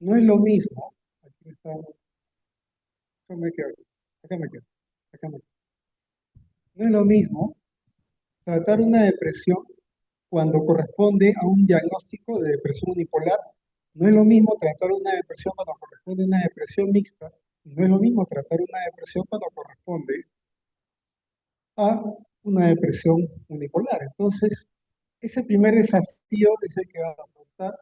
No es lo mismo, aquí está, acá me quedo, acá me quedo, acá me quedo. No es lo mismo tratar una depresión cuando corresponde a un diagnóstico de depresión unipolar. No es lo mismo tratar una depresión cuando corresponde a una depresión mixta. Y no es lo mismo tratar una depresión cuando corresponde a una depresión unipolar. Entonces, ese primer desafío es el que va a afrontar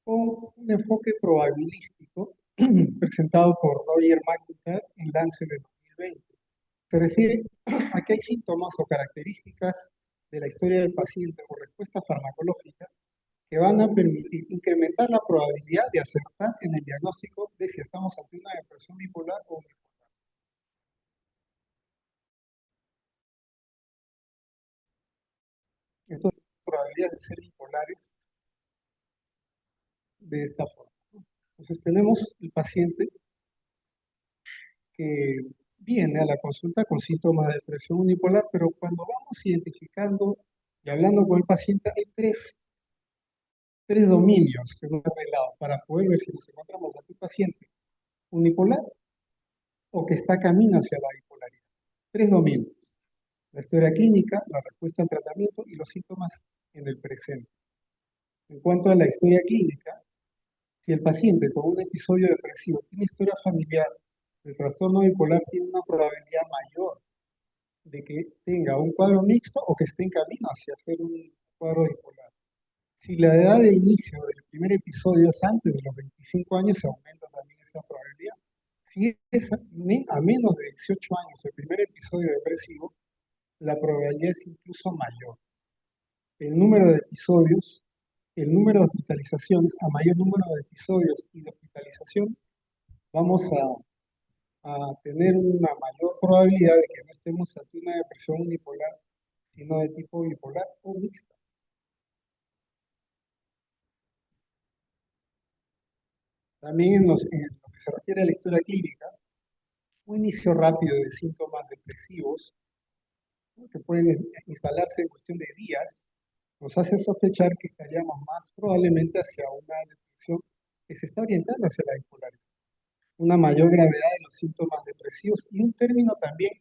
con un enfoque probabilístico presentado por Roger McIntyre en Lancet de 2020. Se refiere a que hay síntomas o características de la historia del paciente o respuestas farmacológicas que van a permitir incrementar la probabilidad de acertar en el diagnóstico de si estamos ante una depresión bipolar o unipolar. Entonces, probabilidades de ser bipolares de esta forma. Entonces, tenemos el paciente que viene a la consulta con síntomas de depresión unipolar, pero cuando vamos identificando y hablando con el paciente, hay tres dominios que hemos arreglado para poder ver si nos encontramos ante un paciente unipolar o que está camino hacia la bipolaridad. Tres dominios: la historia clínica, la respuesta al tratamiento y los síntomas en el presente. En cuanto a la historia clínica, si el paciente con un episodio depresivo tiene historia familiar de trastorno bipolar, tiene una probabilidad mayor de que tenga un cuadro mixto o que esté en camino hacia ser un cuadro bipolar. Si la edad de inicio del primer episodio es antes de los 25 años, se aumenta también esa probabilidad. Si es a menos de 18 años el primer episodio depresivo, la probabilidad es incluso mayor. El número de episodios, el número de hospitalizaciones, a mayor número de episodios y de hospitalización, vamos a tener una mayor probabilidad de que no estemos ante una depresión unipolar, sino de tipo bipolar o mixta. También en lo que se refiere a la historia clínica, un inicio rápido de síntomas depresivos, ¿no?, que pueden instalarse en cuestión de días, nos hace sospechar que estaríamos más probablemente hacia una depresión que se está orientando hacia la bipolaridad. Una mayor gravedad de los síntomas depresivos y un término también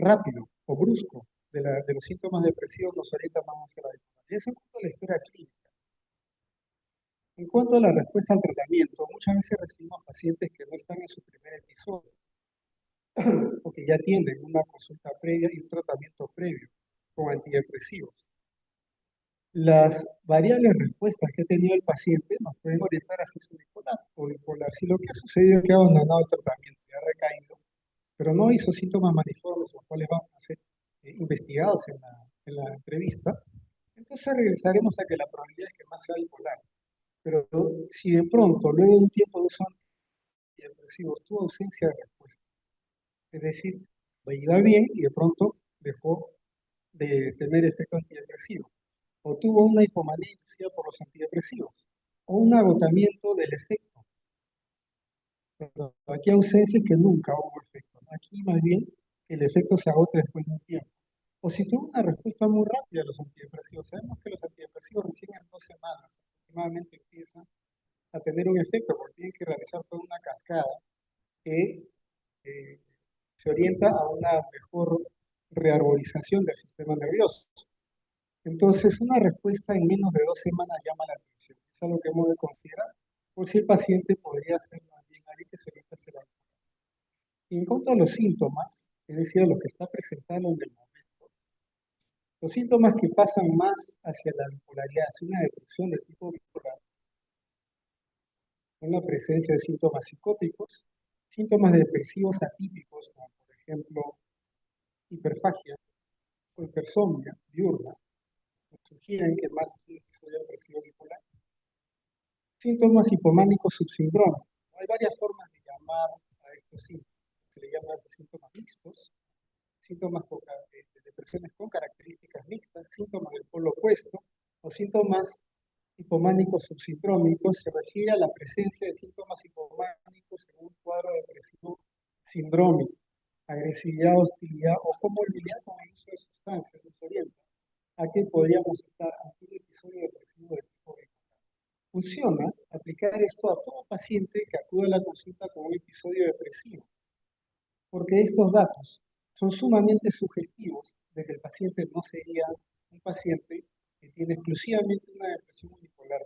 rápido o brusco de los síntomas depresivos nos orienta más hacia la bipolaridad. Eso en cuanto a la historia clínica. En cuanto a la respuesta al tratamiento, muchas veces recibimos pacientes que no están en su primer episodio o que ya tienen una consulta previa y un tratamiento previo con antidepresivos. Las variables respuestas que ha tenido el paciente nos pueden orientar hacia su bipolar o bipolar. Si lo que ha sucedido es que ha abandonado el tratamiento y ha recaído, pero no hizo síntomas maniformes, los cuales van a ser investigados en la entrevista, entonces regresaremos a que la probabilidad es que más sea bipolar. Pero si de pronto, luego de un tiempo de uso de antidepresivos, tuvo ausencia de respuesta, es decir, iba bien y de pronto dejó de tener efecto antidepresivo, o tuvo una hipomanía inducida por los antidepresivos, o un agotamiento del efecto. Pero aquí hay ausencias que nunca hubo efecto, ¿no? Aquí más bien el efecto se agota después de un tiempo. O si tuvo una respuesta muy rápida a los antidepresivos. Sabemos que los antidepresivos recién en 2 semanas aproximadamente empiezan a tener un efecto, porque tienen que realizar toda una cascada que eh, se orienta a una mejor rearborización del sistema nervioso. Entonces, una respuesta en menos de 2 semanas llama la atención. Es algo que hemos de considerar, por si el paciente podría ser más bien alguien que se orienta hacia la bipolaridad. Y en cuanto a los síntomas, es decir, a lo que está presentando en el momento, los síntomas que pasan más hacia la bipolaridad, hacia una depresión de tipo bipolar, son la presencia de síntomas psicóticos, síntomas depresivos atípicos, como por ejemplo hiperfagia o hipersomnia diurna, nos sugieren que más es un episodio depresivo bipolar. Síntomas hipománicos subsindrómicos. Hay varias formas de llamar a estos síntomas. Se le llama a síntomas mixtos, síntomas de depresiones con características mixtas, síntomas del polo opuesto o síntomas hipománicos subsindrómicos. Se refiere a la presencia de síntomas hipománicos en un cuadro depresivo sindrómico, agresividad, hostilidad o comorbilidad con el uso de sustancias. Nos orienta a que podríamos estar ante un episodio depresivo de tipo bipolar. Funciona aplicar esto a todo paciente que acude a la consulta con un episodio depresivo, porque estos datos son sumamente sugestivos de que el paciente no sería un paciente que tiene exclusivamente una depresión unipolar.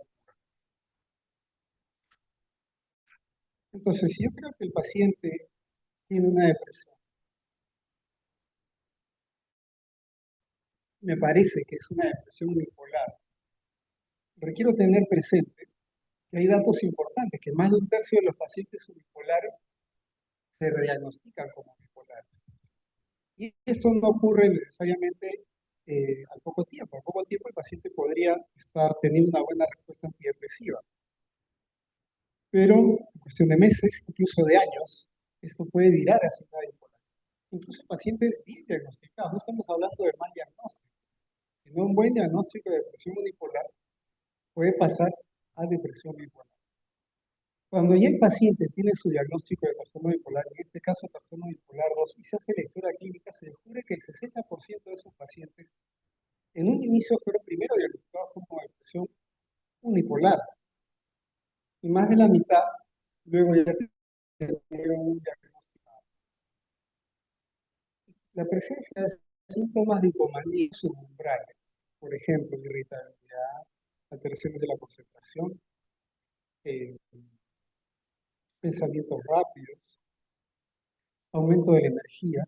Entonces, si yo creo que el paciente tiene una depresión, me parece que es una depresión unipolar, requiero tener presente que hay datos importantes, que más de un tercio de los pacientes unipolares se diagnostican como bipolares. Y esto no ocurre necesariamente al poco tiempo. Al poco tiempo el paciente podría estar teniendo una buena respuesta antidepresiva, pero en cuestión de meses, incluso de años, esto puede virar hacia una bipolar. Incluso pacientes bien diagnosticados, no estamos hablando de mal diagnóstico, sino un buen diagnóstico de depresión unipolar puede pasar a depresión bipolar. Cuando ya el paciente tiene su diagnóstico de trastorno bipolar, en este caso trastorno bipolar 2, y se hace lectura clínica, se descubre que el 60% de esos pacientes en un inicio fueron primero diagnosticados como depresión unipolar, y más de la mitad luego ya tuvieron un diagnóstico. La presencia de síntomas de hipomanía subumbrales, por ejemplo, irritabilidad, alteraciones de la concentración, eh, pensamientos rápidos, aumento de la energía,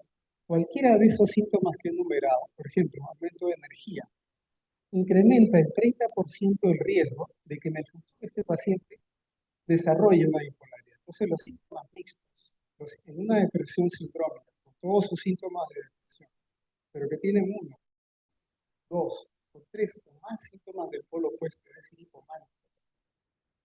cualquiera de esos síntomas que he enumerado, por ejemplo, aumento de energía, incrementa el 30% el riesgo de que en el futuro este paciente desarrolle una bipolaridad. Entonces, los síntomas mixtos, en una depresión sindrómica, con todos sus síntomas de depresión, pero que tienen uno, dos o tres o más síntomas del polo opuesto, es decir, hipománicos,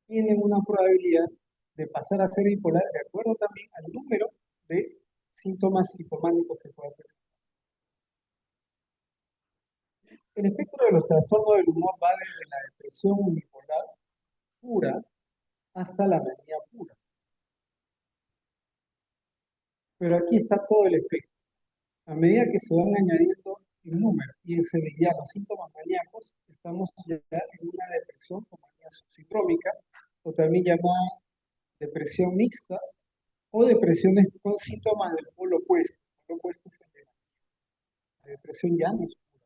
tienen una probabilidad de pasar a ser bipolar de acuerdo también al número de síntomas hipománicos que pueda presentar. El espectro de los trastornos del humor va desde la depresión unipolar pura hasta la manía pura. Pero aquí está todo el espectro. A medida que se van añadiendo el número y en severidad los síntomas maníacos, estamos ya en una depresión con manía subsindrómica, o también llamada depresión mixta, o depresiones con síntomas del polo opuesto. El polo opuesto es el de la depresión ya no es pura.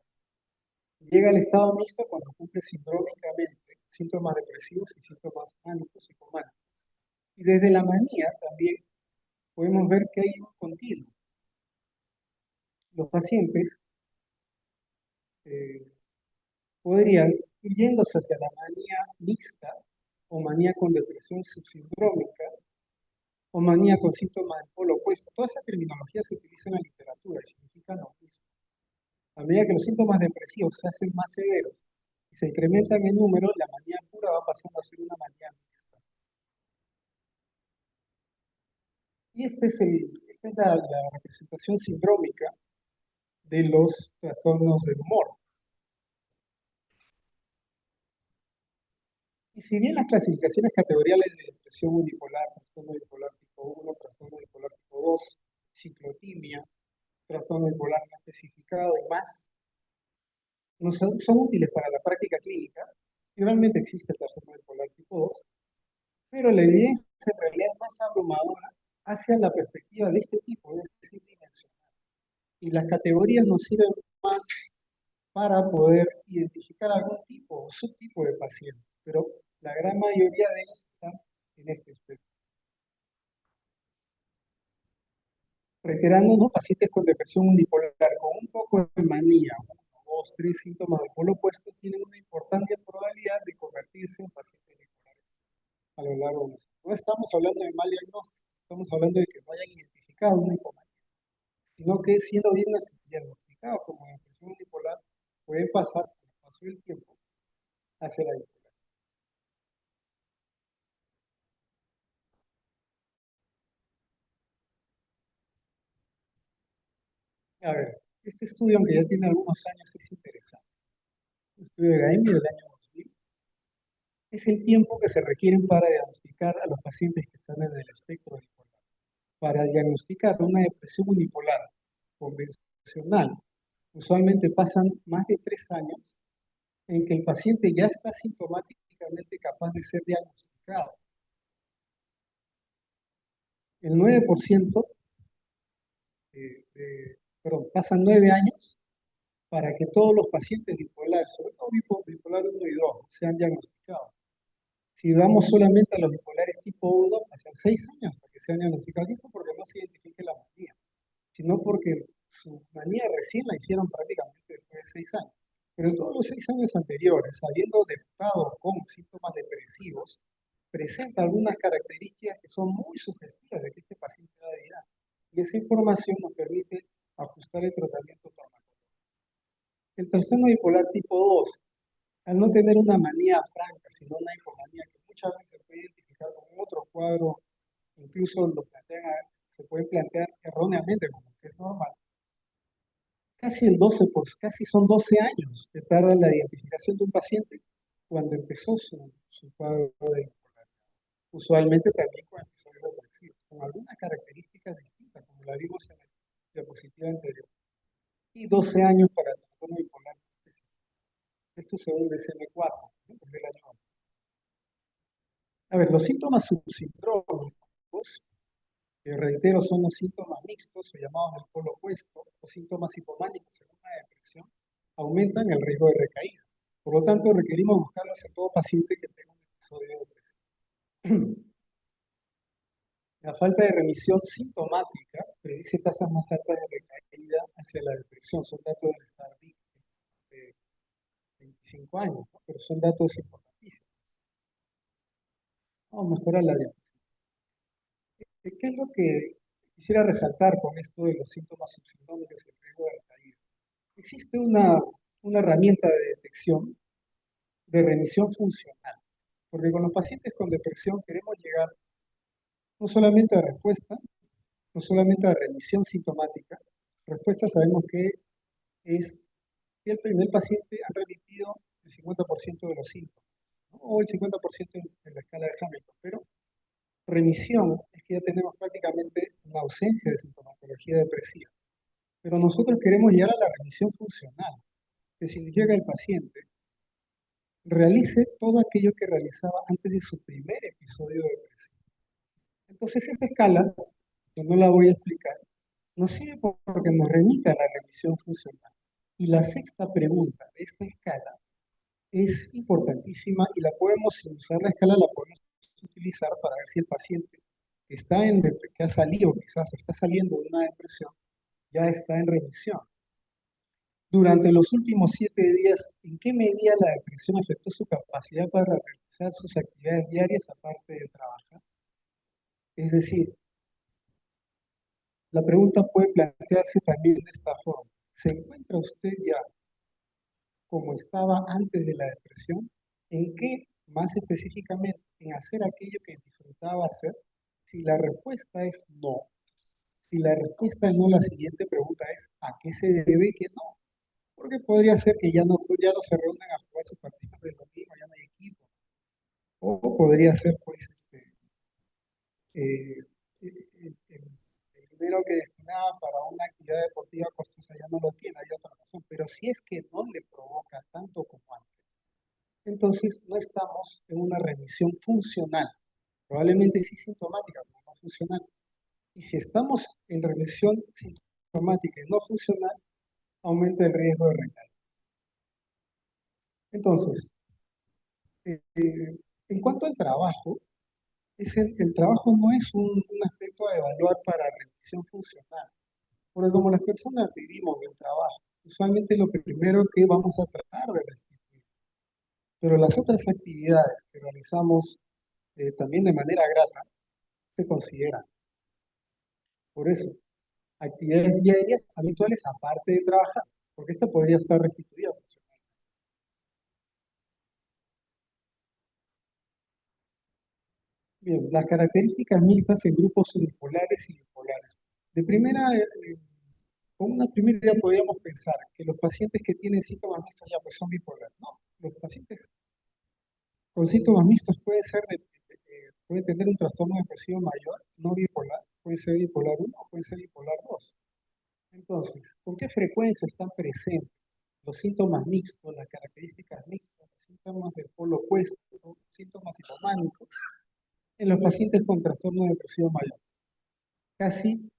Llega al estado mixto cuando cumple sindrómicamente síntomas depresivos y síntomas mánicos y cománicos. Y desde la manía también podemos ver que hay un continuo. Los pacientes eh, podrían ir yéndose hacia la manía mixta o manía con depresión subsindrómica o manía con síntomas del polo opuesto. Toda esa terminología se utiliza en la literatura y significa lo mismo. A medida que los síntomas depresivos se hacen más severos y se incrementan en número, la manía pura va pasando a ser una manía mixta. Y esta es la representación sindrómica de los trastornos del humor. Y si bien las clasificaciones categoriales de depresión unipolar, trastorno bipolar tipo 1, trastorno bipolar tipo 2, ciclotimia, trastorno bipolar no especificado y más, no son útiles para la práctica clínica, y realmente existe el trastorno bipolar tipo 2, pero la evidencia en realidad es más abrumadora hacia la perspectiva de este tipo, es decir, dimensional. Y las categorías nos sirven más para poder identificar algún tipo o subtipo de paciente, pero la gran mayoría de ellos están en este espectro. Reiterándonos, pacientes con depresión unipolar con un poco de manía, uno, dos, tres síntomas del polo opuesto, tienen una importante probabilidad de convertirse en pacientes bipolares a lo largo de los años. No estamos hablando de mal diagnóstico, estamos hablando de que no hayan identificado una hipomanía, sino que siendo bien diagnosticado como depresión unipolar, pueden pasar, con el paso del tiempo, hacia la bipolar. A ver, este estudio, aunque ya tiene algunos años, es interesante. El estudio de Gaimi del año 2000 es el tiempo que se requiere para diagnosticar a los pacientes que están en el espectro bipolar. Para diagnosticar una depresión unipolar convencional, usualmente pasan más de 3 años en que el paciente ya está sintomáticamente estadísticamente capaz de ser diagnosticado. El 9%, pasan 9 años para que todos los pacientes bipolares, sobre todo bipolar 1 y 2, sean diagnosticados. Si vamos solamente a los bipolares tipo 1, pasan 6 años para que sean diagnosticados. Y esto porque no se identifique la manía, sino porque su manía recién la hicieron prácticamente después de 6 años. Pero en todos los 6 años anteriores, habiendo debutado con síntomas depresivos, presenta algunas características que son muy sugestivas de que este paciente va a delirar. Y esa información nos permite ajustar el tratamiento farmacológico. El trastorno bipolar tipo 2, al no tener una manía franca, sino una hipomanía que muchas veces se puede identificar con otro cuadro, incluso se puede plantear erróneamente como que es normal. Casi son 12 años que tarda la identificación de un paciente cuando empezó su cuadro de bipolar. Usualmente también con episodios depresivos, con algunas características distintas, como la vimos en la diapositiva anterior. Y 12 años para el trastorno bipolar. Esto según el DSM-4, ¿no? Del año. A ver, los síntomas subsindrómicos, que reitero son los síntomas mixtos o llamados del polo opuesto, o síntomas hipománicos según la depresión, aumentan el riesgo de recaída. Por lo tanto, requerimos buscarlos en todo paciente que tenga un episodio de depresión. La falta de remisión sintomática predice tasas más altas de recaída hacia la depresión. Son datos del STAR-D de 25 años, ¿no? Pero son datos importantísimos. Vamos a mejorar la diapositiva. ¿Qué es lo que quisiera resaltar con esto de los síntomas subsindrómicos y el riesgo de recaída? Existe una herramienta de detección de remisión funcional, porque con los pacientes con depresión queremos llegar no solamente a respuesta, no solamente a remisión sintomática. Respuesta sabemos que es que el paciente ha remitido el 50% de los síntomas, ¿no? O el 50% en la escala de Hamilton, pero remisión es que ya tenemos prácticamente una ausencia de sintomatología depresiva. Pero nosotros queremos llegar a la remisión funcional, que significa que el paciente realice todo aquello que realizaba antes de su primer episodio de depresión. Entonces, esta escala, que no la voy a explicar, nos sirve porque nos remite a la remisión funcional. Y la sexta pregunta de esta escala es importantísima y la podemos, sin usar la escala, la podemos utilizar para ver si el paciente que ha salido quizás o está saliendo de una depresión, ya está en remisión. Durante los últimos 7 días, ¿en qué medida la depresión afectó su capacidad para realizar sus actividades diarias aparte de trabajar? Es decir, la pregunta puede plantearse también de esta forma. ¿Se encuentra usted ya como estaba antes de la depresión? ¿En qué, más específicamente, en hacer aquello que disfrutaba hacer? Si la respuesta es no, si la respuesta es no, la siguiente pregunta es ¿a qué se debe que no? Porque podría ser que ya no se reúnan a jugar sus partidos de domingo, ya no hay equipo. O podría ser, pues, eh, el dinero que destinaba para una actividad deportiva costosa ya no lo tiene, hay otra razón. Pero si es que no le provoca tanto como antes, entonces no estamos en una remisión funcional. Probablemente sí sintomática, pero no funcional. Y si estamos en remisión sintomática y no funcional, aumenta el riesgo de recaída. Entonces, en cuanto al trabajo, el trabajo no es un aspecto a evaluar para remisión funcional, porque como las personas vivimos del trabajo, usualmente lo primero que vamos a tratar de restituir, pero las otras actividades que realizamos también de manera grata se consideran. Por eso, actividades diarias habituales aparte de trabajar, porque esta podría estar restituida. Bien, las características mixtas en grupos unipolares y bipolares. De primera, con una primera idea podríamos pensar que los pacientes que tienen síntomas mixtos ya pues son bipolares. No, los pacientes con síntomas mixtos pueden tener un trastorno depresivo mayor, no bipolar, puede ser bipolar 1 o puede ser bipolar 2. Entonces, ¿con qué frecuencia están presentes los síntomas mixtos, las características mixtas, los síntomas del polo opuesto, síntomas hipománicos, en los pacientes con trastorno depresivo mayor. Casi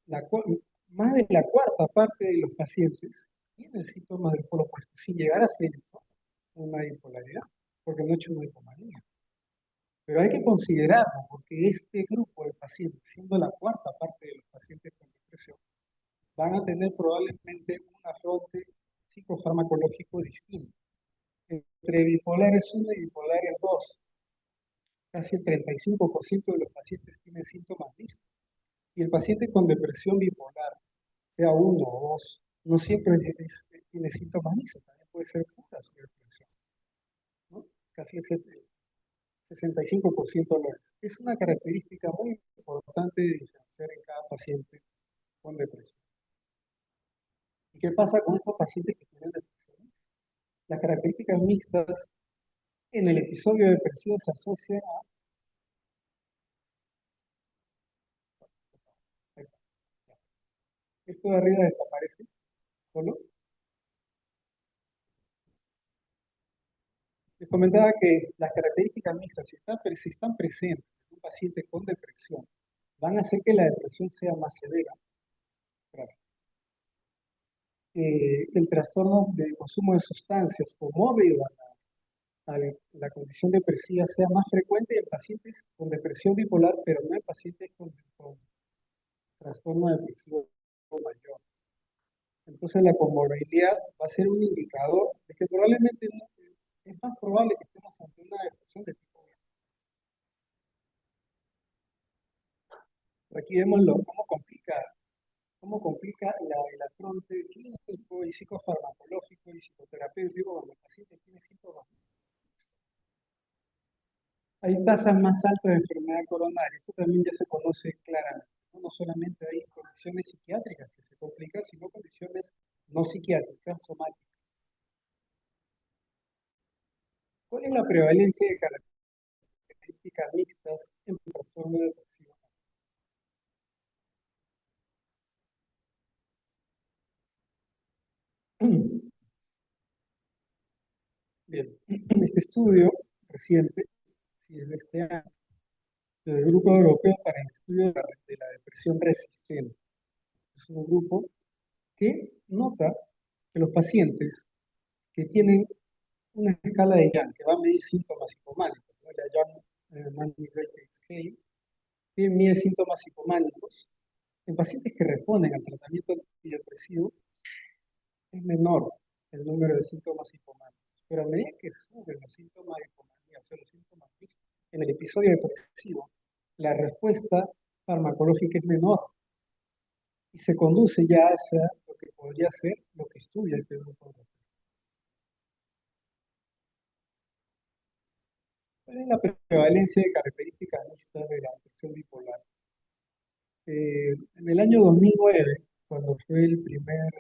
más de la cuarta parte de los pacientes tienen síntomas del polo opuesto, sin llegar a ser eso una bipolaridad, porque no he hecho una hipomanía. Pero hay que considerarlo, porque este grupo de pacientes, siendo la cuarta parte de los pacientes con depresión, van a tener probablemente un afronte psicofarmacológico distinto. Entre bipolares 1 y bipolares 2, casi el 35% de los pacientes tienen síntomas mixtos. Y el paciente con depresión bipolar, sea 1 o 2, no siempre tiene síntomas mixtos, también puede ser pura su depresión, ¿no? Casi el 65% lo es. Es una característica muy importante de diferenciar en cada paciente con depresión. ¿Y qué pasa con estos pacientes que tienen depresión? Las características mixtas en el episodio depresivo se asocian a... Esto de arriba desaparece solo. Les comentaba que las características mixtas, si están presentes en un paciente con depresión, van a hacer que la depresión sea más severa. El trastorno de consumo de sustancias conmóvido a la condición depresiva sea más frecuente en pacientes con depresión bipolar, pero no en pacientes con trastorno depresivo mayor. Entonces la comorbilidad va a ser un indicador de que probablemente es más probable que estemos ante una depresión de tipo B. Aquí vemos cómo complica el afronte clínico y psicofarmacológico y psicoterapéutico cuando el paciente tiene síntomas. Hay tasas más altas de enfermedad coronaria, esto también ya se conoce claramente. No solamente hay condiciones psiquiátricas que se complican, sino condiciones no psiquiátricas, somáticas. ¿Cuál es la prevalencia de características mixtas en trastorno depresivo? Bien, este estudio reciente, si es de este año, del Grupo Europeo para el Estudio de la Depresión Resistente. Es un grupo que nota que los pacientes que tienen una escala de Young que va a medir síntomas psicománicos, ¿no? La Young Rating Scale, que mide síntomas psicománicos. En pacientes que responden al tratamiento antidepresivo es menor el número de síntomas psicománicos, pero a medida que suben los síntomas de hipomanía, o sea, los síntomas mixtos, en el episodio depresivo, la respuesta farmacológica es menor y se conduce ya hacia lo que podría ser lo que estudia este grupo. ¿Cuál es la prevalencia de características mixtas de la depresión bipolar? En el año 2009, cuando fue la primera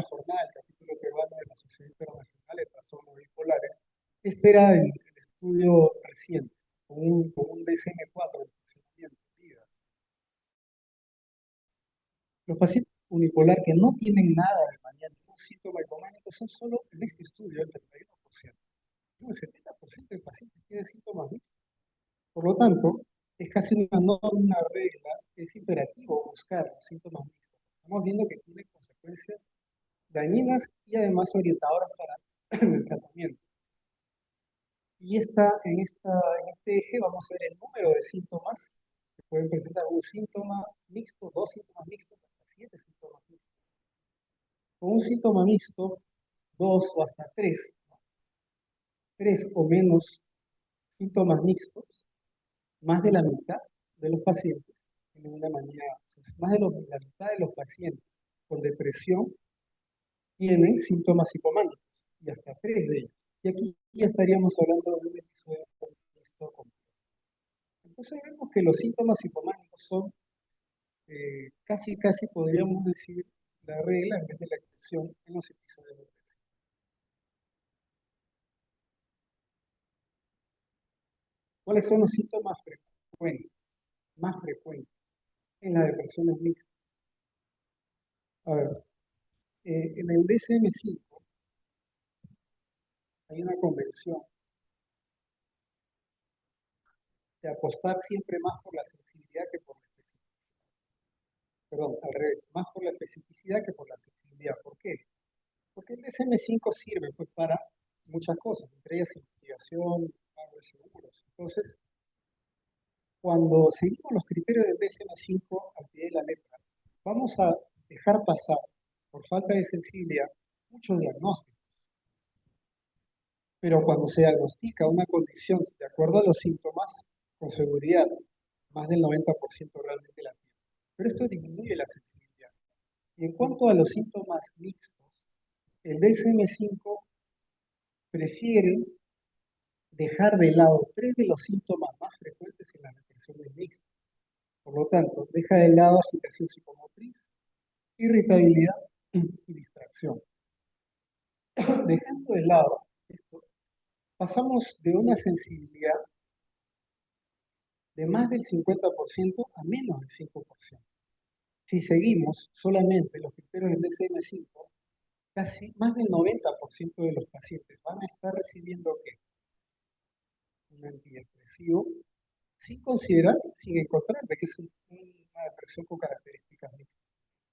jornada del capítulo peruano de la Sociedad Internacional de Trastornos Bipolares, este era el estudio reciente, con un DSM-4 de funcionamiento. Los pacientes unipolar que no tienen nada de manía, ningún síntoma hipománico, son solo en este estudio el 31%. El 70% de pacientes tienen síntomas mixtos. Por lo tanto, es casi una norma, una regla, es imperativo buscar los síntomas mixtos. Estamos viendo que tiene consecuencias dañinas y además orientadoras para el tratamiento. Y en este eje vamos a ver el número de síntomas que pueden presentar un síntoma mixto, dos síntomas mixtos, hasta 7 síntomas mixtos. Con un síntoma mixto, dos o hasta tres o menos síntomas mixtos, más de la mitad de los pacientes tienen una manía, más de la mitad de los pacientes con depresión tienen síntomas psicománicos, y hasta tres de ellos. Y aquí ya estaríamos hablando de un episodio mixto completo. Entonces vemos que los síntomas psicománicos son casi podríamos decir la regla en vez de la excepción en los episodios de depresión. ¿Cuáles son los síntomas frecuentes, más frecuentes en las depresiones mixtas? A ver, en el DSM-5 hay una convención de apostar siempre más por la sensibilidad que por la especificidad. Perdón, al revés, más por la especificidad que por la sensibilidad. ¿Por qué? Porque el DSM-5 sirve pues, para muchas cosas, entre ellas investigación, pago de seguros. Entonces, cuando seguimos los criterios del DSM-5 al pie de la letra, vamos a dejar pasar, por falta de sensibilidad, muchos diagnósticos. Pero cuando se diagnostica una condición de acuerdo a los síntomas, con seguridad, más del 90% realmente la tiene. Pero esto disminuye la sensibilidad. Y en cuanto a los síntomas mixtos, el DSM-5 prefiere dejar de lado tres de los síntomas más frecuentes en las depresiones mixtas. Por lo tanto, deja de lado agitación psicomotriz, irritabilidad y distracción. Dejando de lado esto, pasamos de una sensibilidad de más del 50% a menos del 5%. Si seguimos solamente los criterios del DSM-5, casi más del 90% de los pacientes van a estar recibiendo ¿qué? Un antidepresivo, sin considerar, sin encontrar de que es una depresión con características mixtas.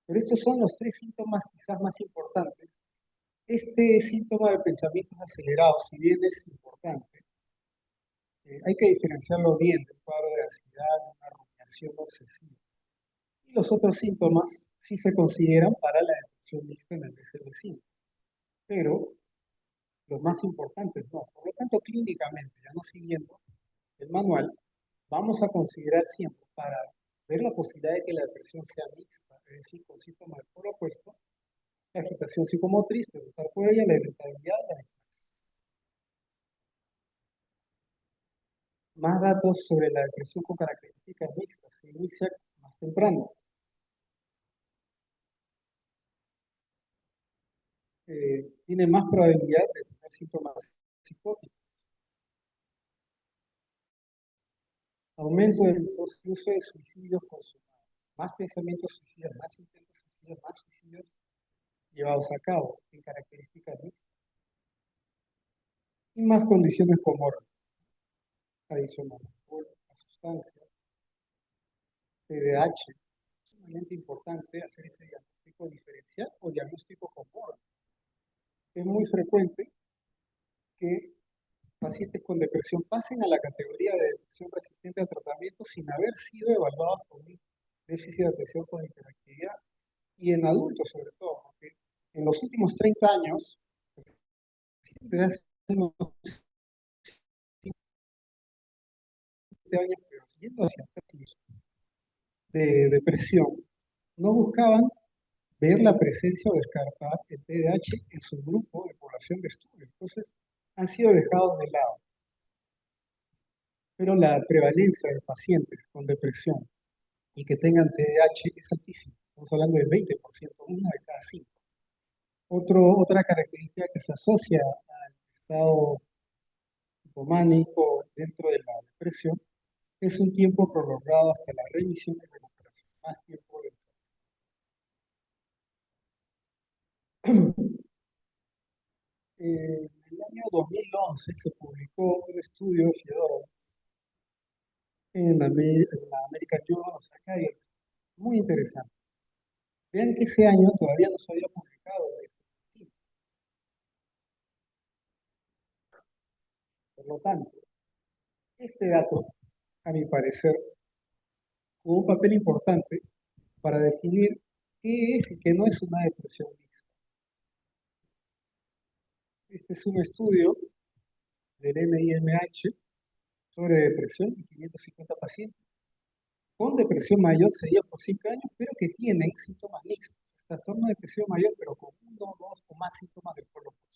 Pero estos son los tres síntomas quizás más importantes. Este síntoma de pensamientos acelerados, si bien es importante, hay que diferenciarlo bien del cuadro de ansiedad, de una rumiación obsesiva. Y los otros síntomas sí se consideran para la depresión mixta en el DSM-5, pero los más importantes no. Por lo tanto, clínicamente, ya no siguiendo el manual, vamos a considerar siempre para ver la posibilidad de que la depresión sea mixta, es decir, con síntomas del polo opuesto, la agitación psicomotriz, preguntar por ella, la irritabilidad, la distracción. Más datos sobre la depresión con características mixtas. Se inicia más temprano. Tiene más probabilidad de tener síntomas psicóticos. Aumento del uso de suicidios consumados. Más pensamientos suicidas, más intentos suicidas, más suicidios llevados a cabo en características mixtas. Y más condiciones comórbidas, adicional a sustancias, TDAH. Es sumamente importante hacer ese diagnóstico diferencial o diagnóstico comórbido. Es muy frecuente que pacientes con depresión pasen a la categoría de depresión resistente al tratamiento sin haber sido evaluados por un déficit de atención con hiperactividad y en adultos sobre todo, porque en los últimos 30 años, desde hace unos 7 años, pero yendo hacia atrás, de depresión, no buscaban ver la presencia o descartar el TDAH en su grupo de población de estudio. Entonces, han sido dejados de lado. Pero la prevalencia de pacientes con depresión y que tengan TDAH es altísima. Estamos hablando del 20%, una de cada 5. Otra característica que se asocia al estado hipománico dentro de la depresión es un tiempo prolongado hasta la remisión y recuperación, más tiempo de... En el año 2011 se publicó un estudio de Fedorov en la American Journal of Psychiatry, muy interesante. Vean que ese año todavía no se había publicado esto. Por lo tanto, este dato, a mi parecer, jugó un papel importante para definir qué es y qué no es una depresión mixta. Este es un estudio del NIMH sobre depresión en 550 pacientes con depresión mayor seguidos por 5 años, pero que tienen síntomas mixtos. Estas son una depresión mayor, pero con 1, 2 o más síntomas del polo opuesto.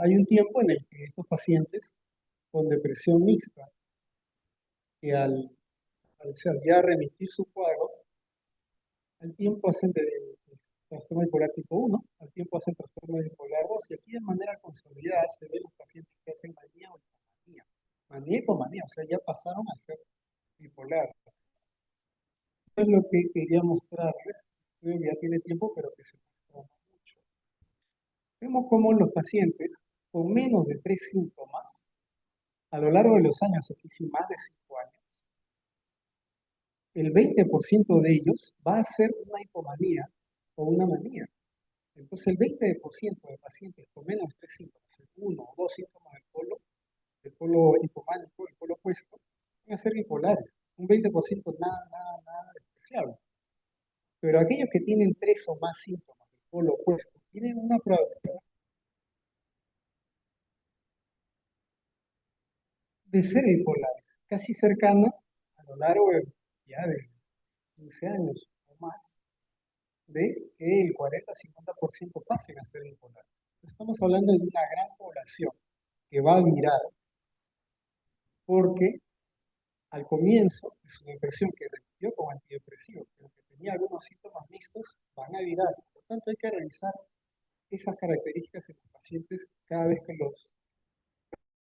Hay un tiempo en el que estos pacientes con depresión mixta, que al ya remitir su cuadro, al tiempo hacen de trastorno bipolar tipo 1, al tiempo hacen trastorno bipolar 2, y aquí de manera consolidada se ven los pacientes que hacen manía o hipomanía. Manía y hipomanía, o sea, ya pasaron a ser bipolar. Esto es lo que quería mostrarles. Ya tiene tiempo, pero que se mostró mucho. Vemos cómo los pacientes con menos de 3 síntomas, a lo largo de los años, aquí sí más de 5 años, el 20% de ellos va a ser una hipomanía o una manía. Entonces, el 20% de pacientes con menos de 3 síntomas, uno o dos síntomas del polo hipománico, el polo opuesto, van a ser bipolares. Un 20% nada, nada, nada despreciable. Pero aquellos que tienen 3 o más síntomas del polo opuesto tienen una probabilidad de ser bipolares, casi cercana a lo largo de 15 años o más, de que el 40-50% pasen a ser bipolares. Estamos hablando de una gran población que va a virar porque al comienzo de su depresión, que remitió con antidepresivos, pero que tenía algunos síntomas mixtos, van a virar. Por lo tanto, hay que revisar esas características en los pacientes cada vez que los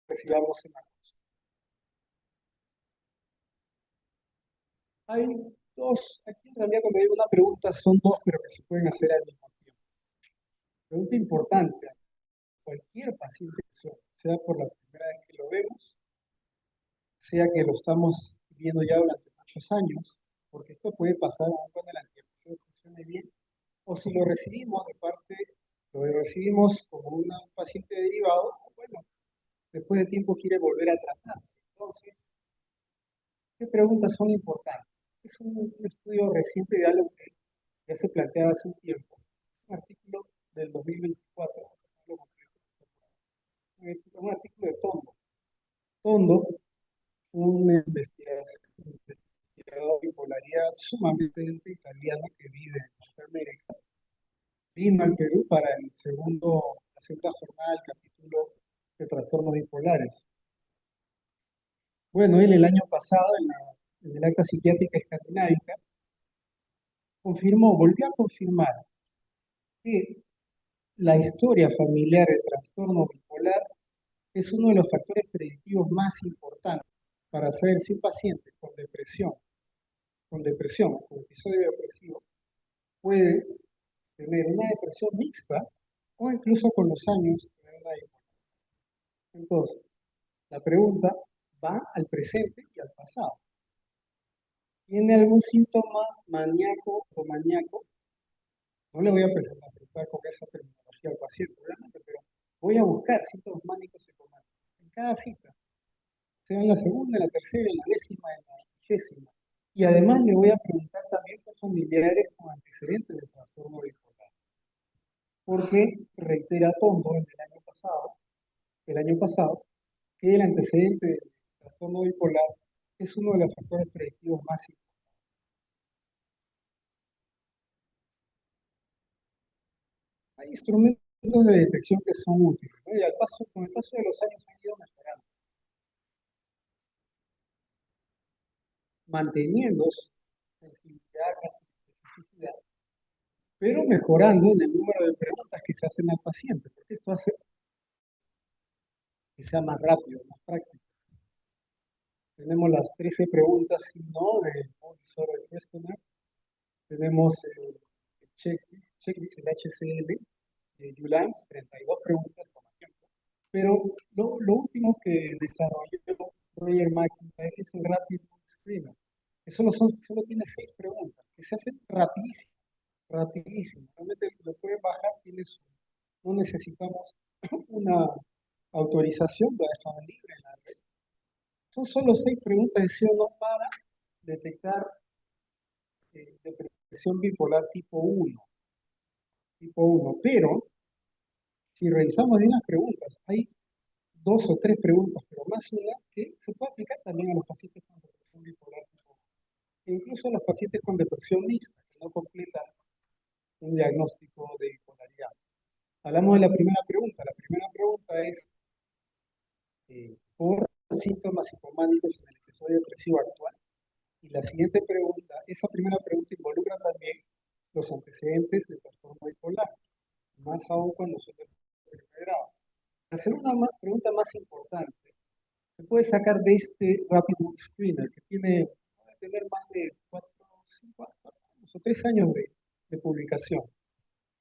recibamos en la consulta. Hay dos, aquí en realidad cuando digo una pregunta son dos, pero que se pueden hacer al mismo tiempo. Pregunta importante, cualquier paciente, sea por la primera vez que lo vemos, sea que lo estamos viendo ya durante muchos años, porque esto puede pasar aún cuando el antidepresivo funcione bien, o si lo recibimos de parte, lo recibimos como un paciente derivado, bueno, después de tiempo quiere volver a tratarse. Entonces, ¿qué preguntas son importantes? Es un estudio reciente de algo que ya se planteaba hace un tiempo, un artículo del 2024, un artículo de Tondo. Tondo, un investigador de bipolaridad sumamente italiano que vive en Norteamérica, vino al Perú para la segunda jornada del capítulo de trastornos bipolares. Bueno, él el año pasado, en el acta psiquiátrica escandinava, volvió a confirmar que la historia familiar de trastorno bipolar es uno de los factores predictivos más importantes para saber si un paciente con episodio depresivo, puede tener una depresión mixta o incluso con los años tener una bipolaridad. Entonces, la pregunta va al presente y al pasado. ¿Tiene algún síntoma maníaco o maníaco? No le voy a presentar con esa terminología al paciente, obviamente, pero voy a buscar síntomas mánicos y cománicos en cada cita, sea en la segunda, en la tercera, en la décima, en la 20ª. Y además le voy a preguntar también por familiares con antecedentes de trastorno bipolar. Porque reitera Tondo el año pasado, que el antecedente del trastorno bipolar es uno de los factores predictivos más importantes. Hay instrumentos de detección que son útiles, ¿no? Y con el paso de los años han ido mejorando, manteniendo sensibilidad, casi especificidad, pero mejorando en el número de preguntas que se hacen al paciente, porque esto hace que sea más rápido, más práctico. Tenemos las 13 preguntas sí no del Disorder Questionnaire. Tenemos el checklist, el HCL de ULANS, 32 preguntas, toma tiempo. Pero lo último que desarrolló Roger McIntyre es el Rapid Screener, que solo tiene 6 preguntas, que se hacen rapidísimo, rapidísimo. Realmente lo pueden bajar, no necesitamos una autorización, lo dejan libre en la red. Son solo 6 preguntas de sí o no para detectar depresión bipolar tipo 1. Tipo 1. Pero, si revisamos bien las preguntas, hay 2 o 3 preguntas, pero más una que se puede aplicar también a los pacientes con depresión bipolar tipo 1. E incluso a los pacientes con depresión mixta, que no completan un diagnóstico de bipolaridad. Hablamos de la primera pregunta. La primera pregunta es por síntomas psicománicos en el episodio depresivo actual. Y la siguiente pregunta, esa primera pregunta involucra también los antecedentes del trastorno bipolar, más aún cuando son de primer grado. La segunda pregunta más importante se puede sacar de este Rapid Screener, que puede tener más de 4, 5 años o 3 años de publicación.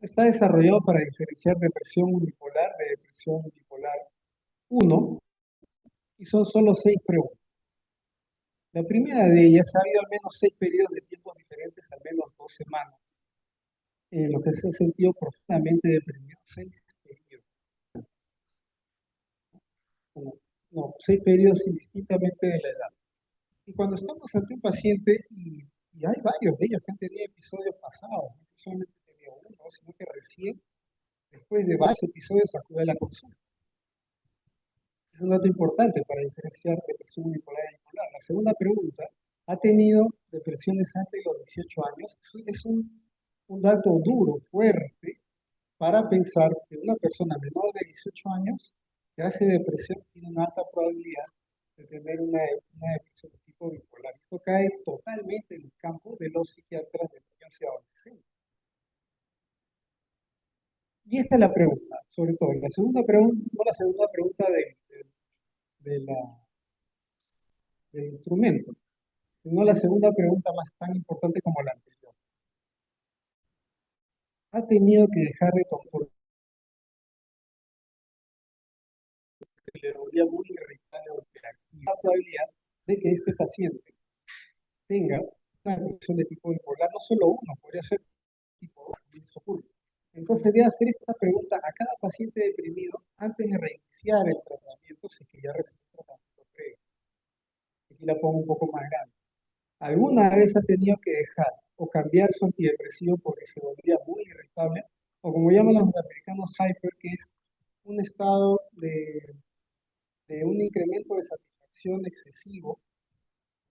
Está desarrollado para diferenciar depresión unipolar de depresión bipolar uno y son solo 6 preguntas. La primera de ellas ha habido al menos 6 periodos de tiempo diferentes, al menos 2 semanas, en los que se ha sentido profundamente deprimido. 6 periodos. No, no, 6 periodos indistintamente de la edad. Y cuando estamos ante un paciente, y hay varios de ellos que han tenido episodios pasados, no solamente han tenido uno, sino que recién, después de varios episodios, acude a la consulta. Es un dato importante para diferenciar depresión unipolar y bipolar. La segunda pregunta, ¿ha tenido depresiones antes de los 18 años? Es un dato duro, fuerte, para pensar que una persona menor de 18 años que hace depresión tiene una alta probabilidad de tener una depresión de tipo bipolar. Esto cae totalmente en el campo de los psiquiatras de niños y adolescentes. Y esta es la pregunta, sobre todo. La segunda pregunta, no la segunda pregunta del instrumento, sino la segunda pregunta más tan importante como la anterior. ¿Ha tenido que dejar de tomar porque le volvía muy irritable o hiperactiva? La probabilidad de que este paciente tenga una depresión de tipo bipolar, no solo uno, podría ser tipo 2, también eso ocurre. Entonces, debe hacer esta pregunta a cada paciente deprimido antes de reiniciar el tratamiento, si es que ya recibió un tratamiento previo. Aquí la pongo un poco más grande. ¿Alguna vez ha tenido que dejar o cambiar su antidepresivo porque se volvía muy irritable? O como llaman los americanos, hyper, que es un estado de un incremento de satisfacción excesivo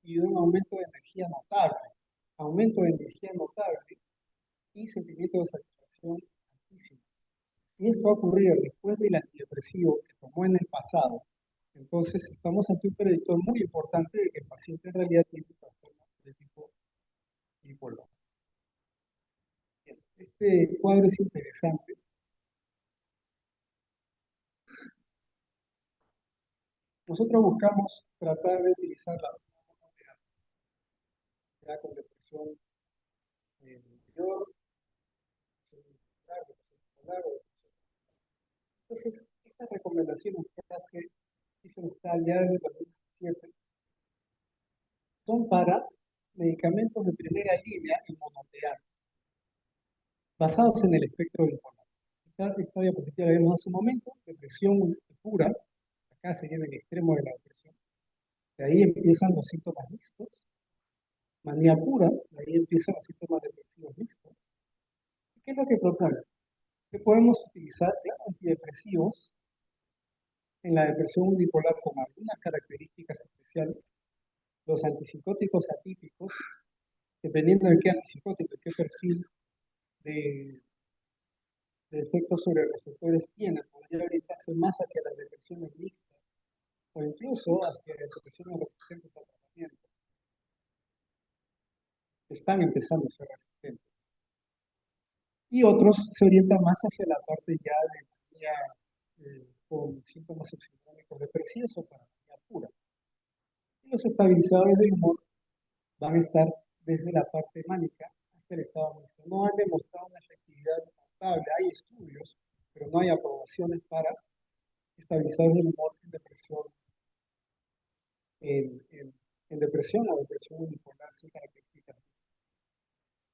y un aumento de energía notable. Aumento de energía notable y sentimiento de satisfacción altísimo. Y esto ha ocurrido después del antidepresivo que tomó en el pasado. Entonces, estamos ante un predictor muy importante de que el paciente en realidad tiene un trastorno de tipo bipolar. Bien, este cuadro es interesante. Nosotros buscamos tratar de utilizar la ya con depresión interior, bipolar. Entonces, estas recomendaciones que hace Stephen Stahl ya en el 2017 son para medicamentos de primera línea en monoterapia, basados en el espectro bipolar. Esta diapositiva la vimos hace un momento, depresión pura, acá sería en el extremo de la depresión. De ahí empiezan los síntomas mixtos. Manía pura, de ahí empiezan los síntomas depresivos mixtos. ¿Qué es lo que propone? Que podemos utilizar antidepresivos en la depresión unipolar con algunas características especiales. Los antipsicóticos atípicos, dependiendo de qué antipsicótico, qué perfil de, de efectos sobre receptores tiene, podría orientarse más hacia las depresiones mixtas o incluso hacia las depresiones resistentes al tratamiento. Están empezando a ser resistentes. Y otros se orientan más hacia la parte ya de manía con síntomas subsindrómicos depresivos o para manía pura. Y los estabilizadores del humor van a estar desde la parte mánica hasta el estado mixto. No han demostrado una efectividad notable. Hay estudios, pero no hay aprobaciones para estabilizadores del humor en depresión, en, en, en depresión o depresión unipolar sin características.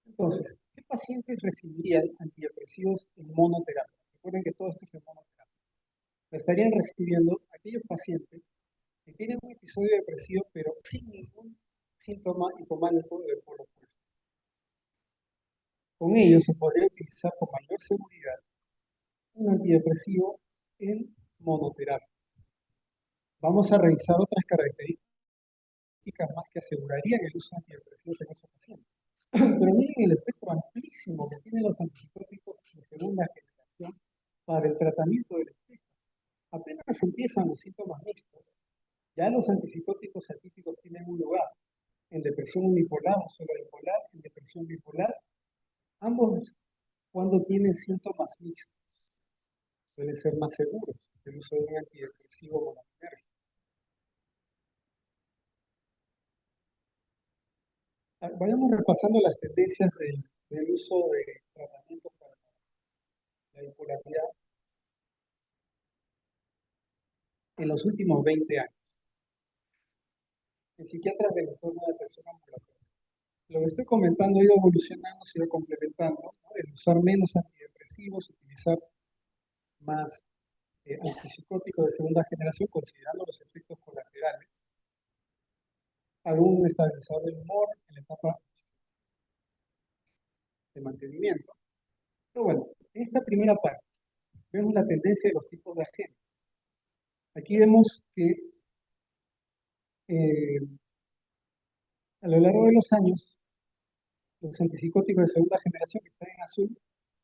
Entonces, ¿qué pacientes recibirían antidepresivos en monoterapia? Recuerden que todo esto es en monoterapia. La estarían recibiendo aquellos pacientes que tienen un episodio depresivo, pero sin ningún síntoma hipománico del polo opuesto. Con ello se podría utilizar con mayor seguridad un antidepresivo en monoterapia. Vamos a revisar otras características más que asegurarían el uso de antidepresivos en esos pacientes. Pero miren el espectro amplísimo que tienen los antipsicóticos de segunda generación para el tratamiento del espectro. Apenas empiezan los síntomas mixtos, ya los antipsicóticos atípicos tienen un lugar. En depresión unipolar o solo bipolar, en depresión bipolar, ambos cuando tienen síntomas mixtos suelen ser más seguros que el uso de un antidepresivo monoterapia. Vayamos repasando las tendencias del uso de tratamientos para la bipolaridad en los últimos 20 años. En psiquiatras del entorno de atención ambulatoria. Lo que estoy comentando ha ido evolucionando, se ha ido complementando, ¿no? El usar menos antidepresivos, utilizar más antipsicóticos de segunda generación, considerando los efectos colaterales. Algún estabilizador del humor en la etapa de mantenimiento. Pero bueno, en esta primera parte vemos la tendencia de los tipos de agentes. Aquí vemos que eh, a lo largo de los años, los antipsicóticos de segunda generación que están en azul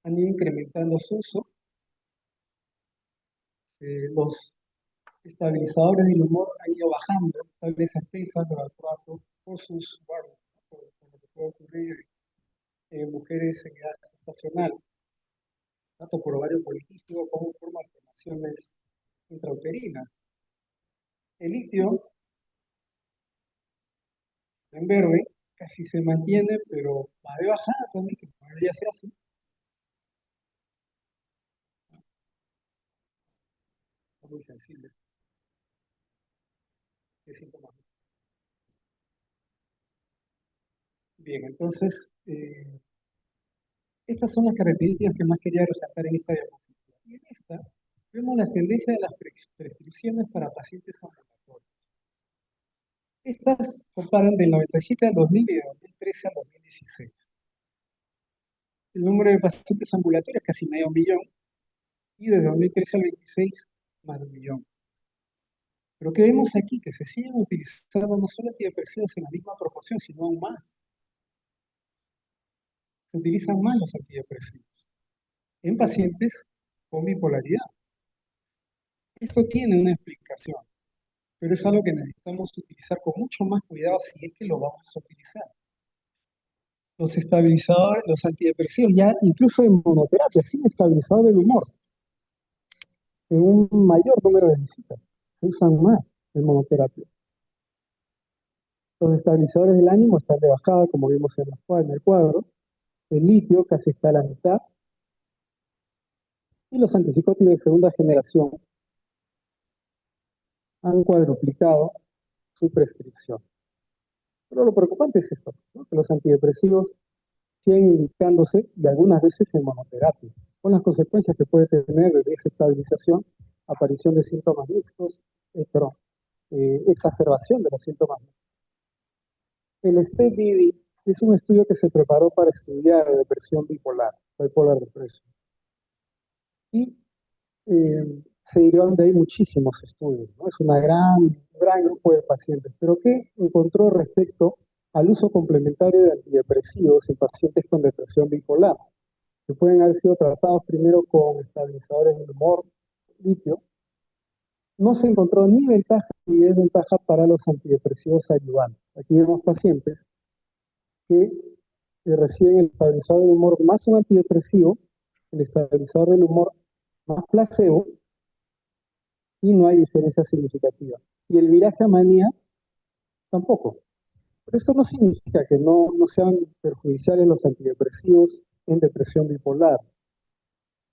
han ido incrementando su uso. Los estabilizadores del humor han ido bajando, tal vez a expensas de valproato por sus guardias, ¿no? Por lo que puede ocurrir en mujeres en edad gestacional, tanto por ovario poliquístico como por malformaciones intrauterinas. El litio, en verde, casi se mantiene, pero va de bajada también, que no debería ser así. Es muy sensible. ¿Qué síntomas? Bien, entonces, estas son las características que más quería resaltar en esta diapositiva. Y en esta vemos las tendencias de las prescripciones para pacientes ambulatorios. Estas comparan del 97 al 2000 y de 2013 al 2016. El número de pacientes ambulatorios es casi medio millón y de 2013 al 26 más de 1 millón. Pero que vemos aquí que se siguen utilizando no solo antidepresivos en la misma proporción, sino aún más. Se utilizan más los antidepresivos en pacientes con bipolaridad. Esto tiene una explicación, pero es algo que necesitamos utilizar con mucho más cuidado si es que lo vamos a utilizar. Los estabilizadores, los antidepresivos ya incluso en monoterapia, sin estabilizador del humor, en un mayor número de visitas, se usan más en monoterapia. Los estabilizadores del ánimo están de bajada, como vimos en el cuadro. El litio casi está a la mitad. Y los antipsicóticos de segunda generación han cuadruplicado su prescripción. Pero lo preocupante es esto, ¿no? Que los antidepresivos siguen indicándose y algunas veces en monoterapia, con las consecuencias que puede tener de desestabilización, aparición de síntomas mixtos, exacerbación de los síntomas mixtos. El STEP-BD es un estudio que se preparó para estudiar depresión bipolar depression. Y se derivan de ahí muchísimos estudios, ¿no? Es un gran grupo de pacientes, pero ¿qué encontró respecto al uso complementario de antidepresivos en pacientes con depresión bipolar? Que pueden haber sido tratados primero con estabilizadores del humor, litio. No se encontró ni ventaja ni desventaja para los antidepresivos ayudantes. Aquí vemos pacientes que reciben el estabilizador del humor más un antidepresivo, el estabilizador del humor más placebo, y no hay diferencia significativa. Y el viraje a manía tampoco. Pero eso no significa que no sean perjudiciales los antidepresivos en depresión bipolar.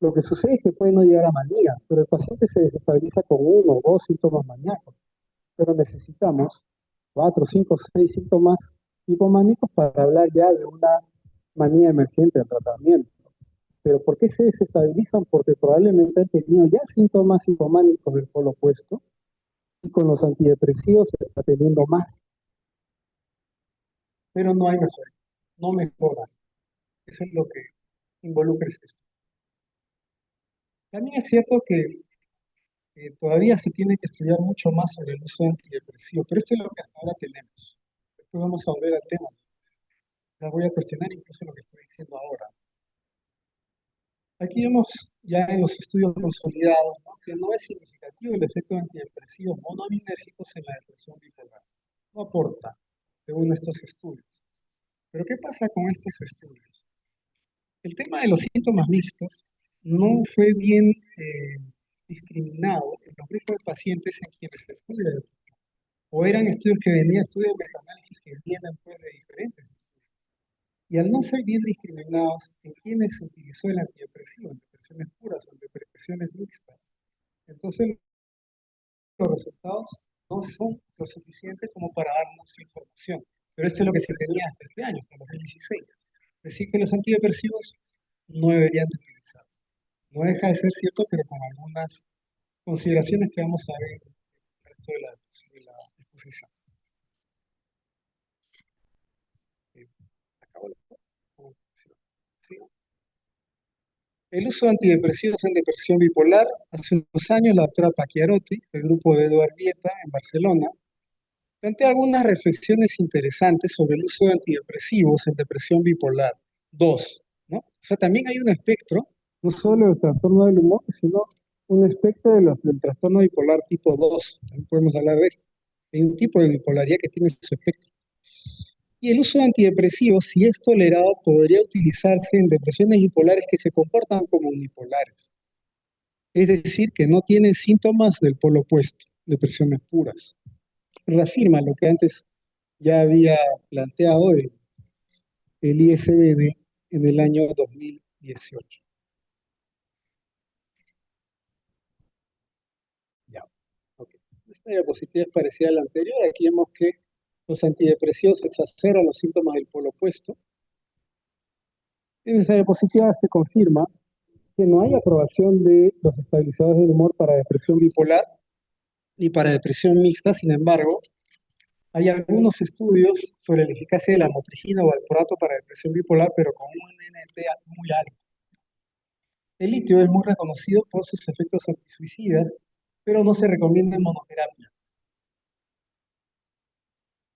Lo que sucede es que puede no llegar a manía, pero el paciente se desestabiliza con 1 o 2 síntomas maníacos. Pero necesitamos 4, 5, 6 síntomas hipománicos para hablar ya de una manía emergente de tratamiento. Pero ¿por qué se desestabilizan? Porque probablemente han tenido ya síntomas hipománicos del polo opuesto y con los antidepresivos se está teniendo más. Pero no hay mejora, no mejora. Eso es lo que involucra este estudio. También es cierto que todavía se tiene que estudiar mucho más sobre el uso de antidepresivos, pero esto es lo que hasta ahora tenemos. Después vamos a volver al tema. La voy a cuestionar incluso lo que estoy diciendo ahora. Aquí vemos ya en los estudios consolidados, ¿no? Que no es significativo el efecto de antidepresivos monoaminérgicos en la depresión bipolar. No aporta, según estos estudios. Pero ¿qué pasa con estos estudios? El tema de los síntomas mixtos no fue bien discriminado en los grupos de pacientes en quienes se estudia, o eran estudios que venían, estudios de metaanálisis que vienen pues, de diferentes estudios. Y al no ser bien discriminados en quienes se utilizó el antidepresivo, en depresiones puras o en depresiones mixtas, entonces los resultados no son lo suficientes como para darnos información. Pero esto es lo que se tenía hasta este año, hasta el 2016. Es decir, que los antidepresivos no deberían de utilizarse. No deja de ser cierto, pero con algunas consideraciones que vamos a ver en el resto de la exposición. Eh, acabo la- ¿Sí? El uso de antidepresivos en depresión bipolar. Hace unos años, la doctora Pacchiarotti, del grupo de Eduard Vieta en Barcelona, plantea algunas reflexiones interesantes sobre el uso de antidepresivos en depresión bipolar 2, ¿no? O sea, también hay un espectro, no solo del trastorno del humor, sino un espectro del trastorno bipolar tipo 2. También podemos hablar de esto. Hay un tipo de bipolaridad que tiene su espectro. Y el uso de antidepresivos, si es tolerado, podría utilizarse en depresiones bipolares que se comportan como unipolares. Es decir, que no tienen síntomas del polo opuesto, depresiones puras. Reafirma lo que antes ya había planteado el ISBD en el año 2018. Ya, ok. Esta diapositiva es parecida a la anterior. Aquí vemos que los antidepresivos exacerban los síntomas del polo opuesto. En esta diapositiva se confirma que no hay aprobación de los estabilizadores del humor para depresión bipolar ni para depresión mixta. Sin embargo, hay algunos estudios sobre la eficacia de la motrigina o valproato para depresión bipolar, pero con un NNT muy alto. El litio es muy reconocido por sus efectos antisuicidas, pero no se recomienda en monoterapia.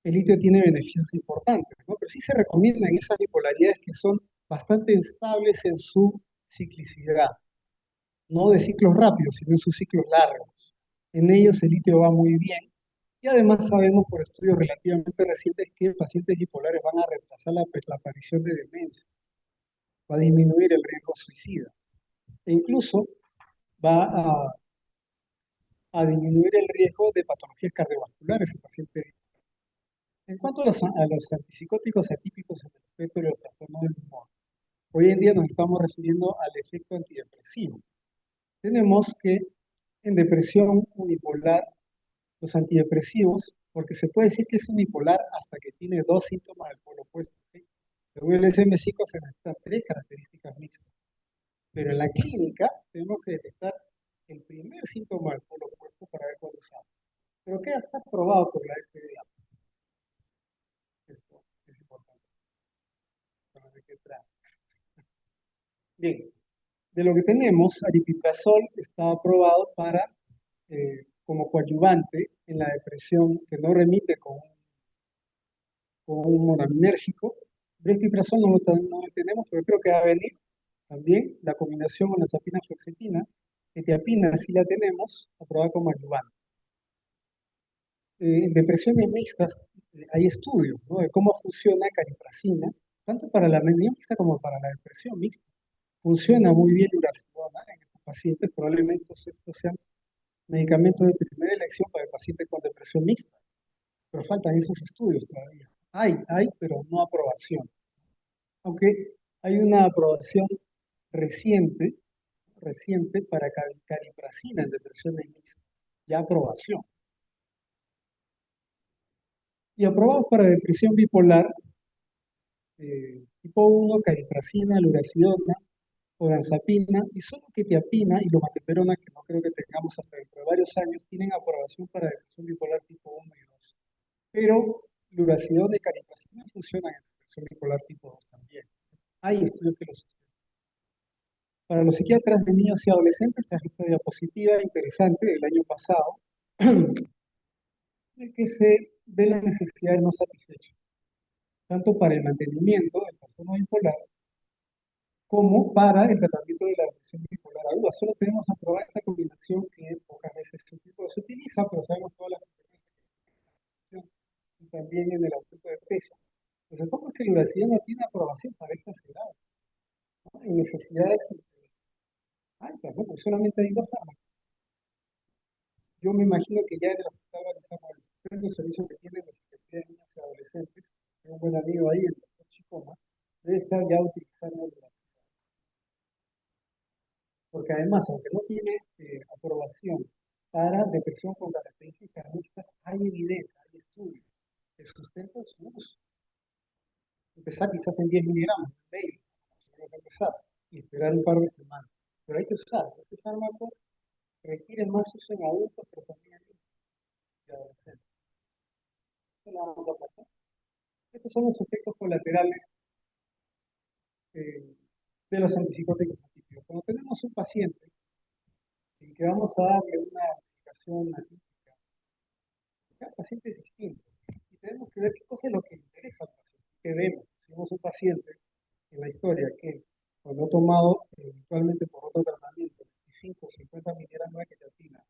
El litio tiene beneficios importantes, ¿no? Pero sí se recomienda en esas bipolaridades que son bastante estables en su ciclicidad, no de ciclos rápidos, sino en sus ciclos largos. En ellos el litio va muy bien y además sabemos por estudios relativamente recientes que pacientes bipolares van a retrasar la aparición de demencia, va a disminuir el riesgo suicida e incluso va a disminuir el riesgo de patologías cardiovasculares en pacientes. En cuanto a los antipsicóticos atípicos en el espectro de los trastornos del humor, hoy en día nos estamos refiriendo al efecto antidepresivo. Tenemos que en depresión unipolar, los antidepresivos, porque se puede decir que es unipolar hasta que tiene dos síntomas del polo opuesto. ¿Sí? Según el DSM-5 se necesitan tres características mixtas. Pero en la clínica tenemos que detectar el primer síntoma del polo opuesto para ver cuál usamos. Pero que está probado por la FDA. Esto es importante saber de qué trata. Bien, de lo que tenemos, aripiprazol está aprobado para como coadyuvante en la depresión que no remite con un monoamínérgico. Brexpiprazol no lo tenemos, pero creo que va a venir también la combinación con la sapina fluoxetina. Etiapina sí la tenemos, aprobada como coadyuvante. En depresiones mixtas hay estudios, ¿no?, de cómo funciona cariprazina, tanto para la anemia mixta como para la depresión mixta. Funciona muy bien Uracilona en estos pacientes, probablemente estos sean medicamentos de primera elección para el paciente con depresión mixta, pero faltan esos estudios todavía. Hay, pero no aprobación. Aunque hay una aprobación reciente, reciente para cariprazina en depresiones mixtas, ya aprobación. Y aprobados para depresión bipolar, tipo 1, cariprazina, lurasidona, olanzapina y solo quetiapina y lumateperona, que no creo que tengamos hasta dentro de varios años, tienen aprobación para depresión bipolar tipo 1 y 2. Pero lurasidona y cariprazina funcionan en depresión bipolar tipo 2 también. Hay estudios que lo sostienen. Para los psiquiatras de niños y adolescentes, esta diapositiva interesante del año pasado, de que se ve las necesidades no satisfechas, tanto para el mantenimiento del trastorno bipolar como para el tratamiento de la depresión bipolar aguda. Solo tenemos aprobada esta combinación que pocas veces se utiliza, pero sabemos todas las consecuencias y también en el aumento de peso. Lo que pasa es que la universidad no tiene aprobación para estas edades, ¿no? En necesidades altas, ¿no? Porque solamente hay dos armas. Yo me imagino que ya en el hospital estamos el estupendo servicio que tienen los psiquiatría de niños y adolescentes. Tengo un buen amigo ahí, el doctor Chicoma, ya utilizarlo, porque además, aunque no tiene aprobación para depresión con características mixtas, hay evidencia, hay estudios que sustentan su uso. Empezar quizás en 10 miligramos, daily, vamos a empezar, y esperar un par de semanas. Pero hay que usar. Este fármaco requiere más uso en adultos, pero también en niños y adolescentes. Esto lo vamos a pasar. Estos son los efectos colaterales eh, de los antipsicóticos atípicos. Cuando tenemos un paciente en que vamos a darle una medicación atípica, cada paciente es distinto. Y tenemos que ver qué cosa es lo que interesa al paciente. ¿Qué vemos? Si vemos un paciente en la historia que cuando ha tomado eventualmente por otro tratamiento 25 o 50 miligramos de quetiapina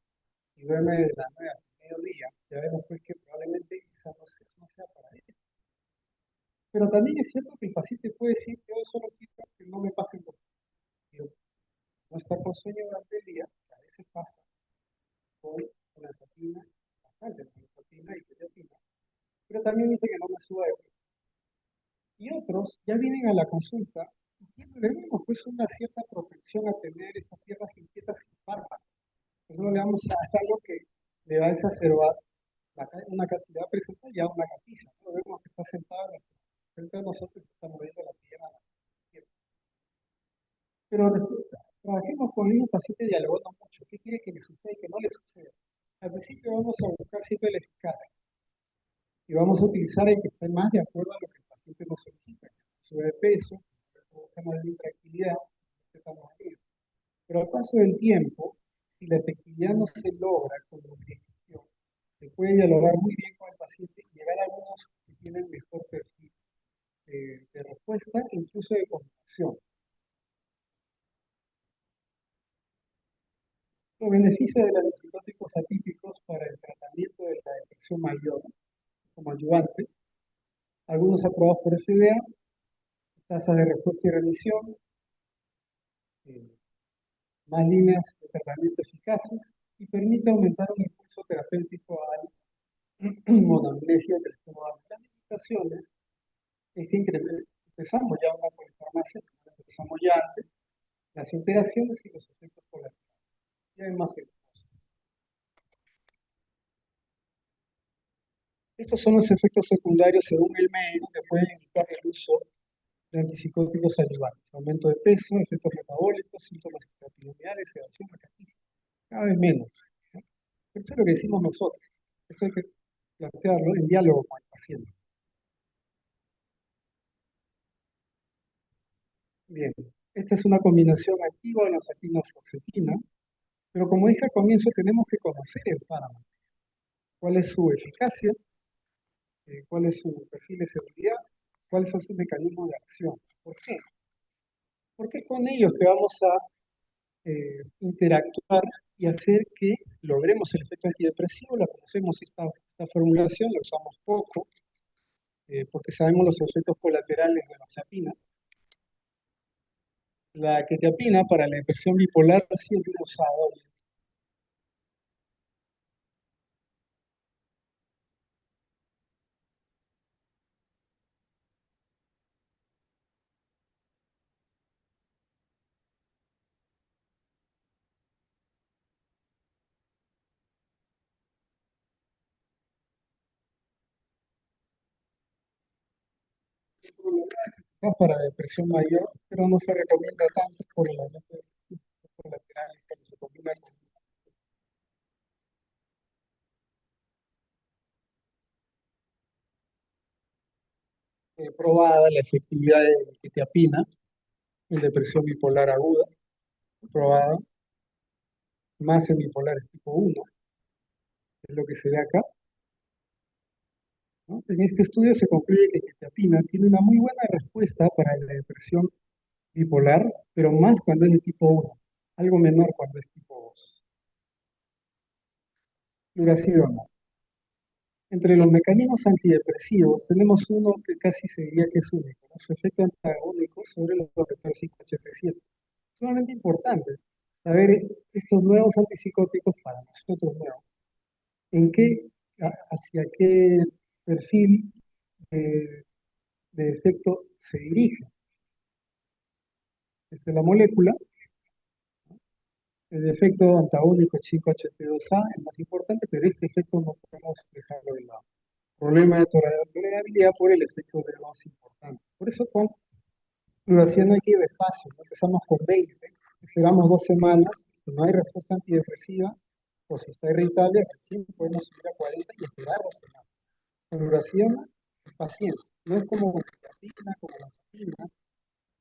y duerme de la 9 a mediodía, ya vemos pues que probablemente esa no sea para él. Pero también es cierto que el paciente puede decir, yo solo quiero que no me pasen los días. No está con sueño durante el día, que a veces pasa con olanzapina, bastante olanzapina y quetiapina, pero también dice que no me suba de peso. Y otros ya vienen a la consulta y tenemos pues una cierta protección a tener esas piernas inquietas sin fármaco. Pues no le vamos a dar algo que le va a exacerbar le va a presentar ya una catiza, ¿no? Vemos que está sentado frente a nosotros y está moviendo la pierna. Pero trabajemos con el paciente dialogando mucho. ¿Qué quiere que le suceda y que no le suceda? Al principio vamos a buscar siempre la eficacia y vamos a utilizar el que esté más de acuerdo a lo que el paciente nos solicita. Sube de peso, temas de intranquilidad, estamos ahí. Pero al paso del tiempo, si la efectividad no se logra con la utilización, se puede dialogar muy bien con el paciente y llegar a algunos que tienen mejor perfil de respuesta e incluso de comunicación. Los beneficios de los antipsicóticos atípicos para el tratamiento de la depresión mayor como ayudante, algunos aprobados por FDA, tasas de respuesta y remisión, eh, más líneas de tratamiento eficaces y permite aumentar un impulso terapéutico al monoamnesia que les estamos dando. Las limitaciones es que empezamos ya una polifarmacia, empezamos ya antes, las interacciones y los efectos colaterales. Y además, estos son los efectos secundarios según el médico que pueden indicar el uso de antipsicóticos ayudantes. Aumento de peso, efectos metabólicos, síntomas epidemiales, sedación, raquitismo. Cada vez menos, ¿no? Eso es lo que decimos nosotros. Esto hay que plantearlo en diálogo con el paciente. Bien, esta es una combinación activa de la fluoxetina, pero como dije al comienzo, tenemos que conocer el fármaco, cuál es su eficacia, cuál es su perfil de seguridad, cuáles son sus mecanismos de acción. ¿Por qué? Porque es con ellos que vamos a interactuar y hacer que logremos el efecto antidepresivo. La conocemos esta formulación, la usamos poco, porque sabemos los efectos colaterales de la zapina. La quetiapina para la depresión bipolar ha sido usada. Para depresión mayor, pero no se recomienda tanto por el aumento de efectos colaterales cuando se combina con probada la efectividad de quetiapina en depresión bipolar aguda, probada más en bipolares tipo 1, es lo que se ve acá, ¿no? En este estudio se concluye que quetiapina tiene una muy buena respuesta para la depresión bipolar, pero más cuando es de tipo 1, algo menor cuando es tipo 2. Duración. Entre los mecanismos antidepresivos tenemos uno que casi se diría que es único, ¿no? Su efecto antagónico sobre los receptores 5-HT7. Sumamente importante saber estos nuevos antipsicóticos para nosotros nuevos. ¿En qué, hacia qué perfil de efecto se dirige? La molécula, el efecto antagónico 5-HT2A es más importante, pero este efecto no podemos dejarlo de lado. Problema de tolerabilidad por el efecto de más importante. Por eso con duración hay que ir despacio, ¿no? Empezamos con 20, esperamos 2 semanas, si no hay respuesta antidepresiva, o si está irritable, recién podemos subir a 40 y esperar 2 semanas. Con duración, paciencia. No es como la como la aspirina,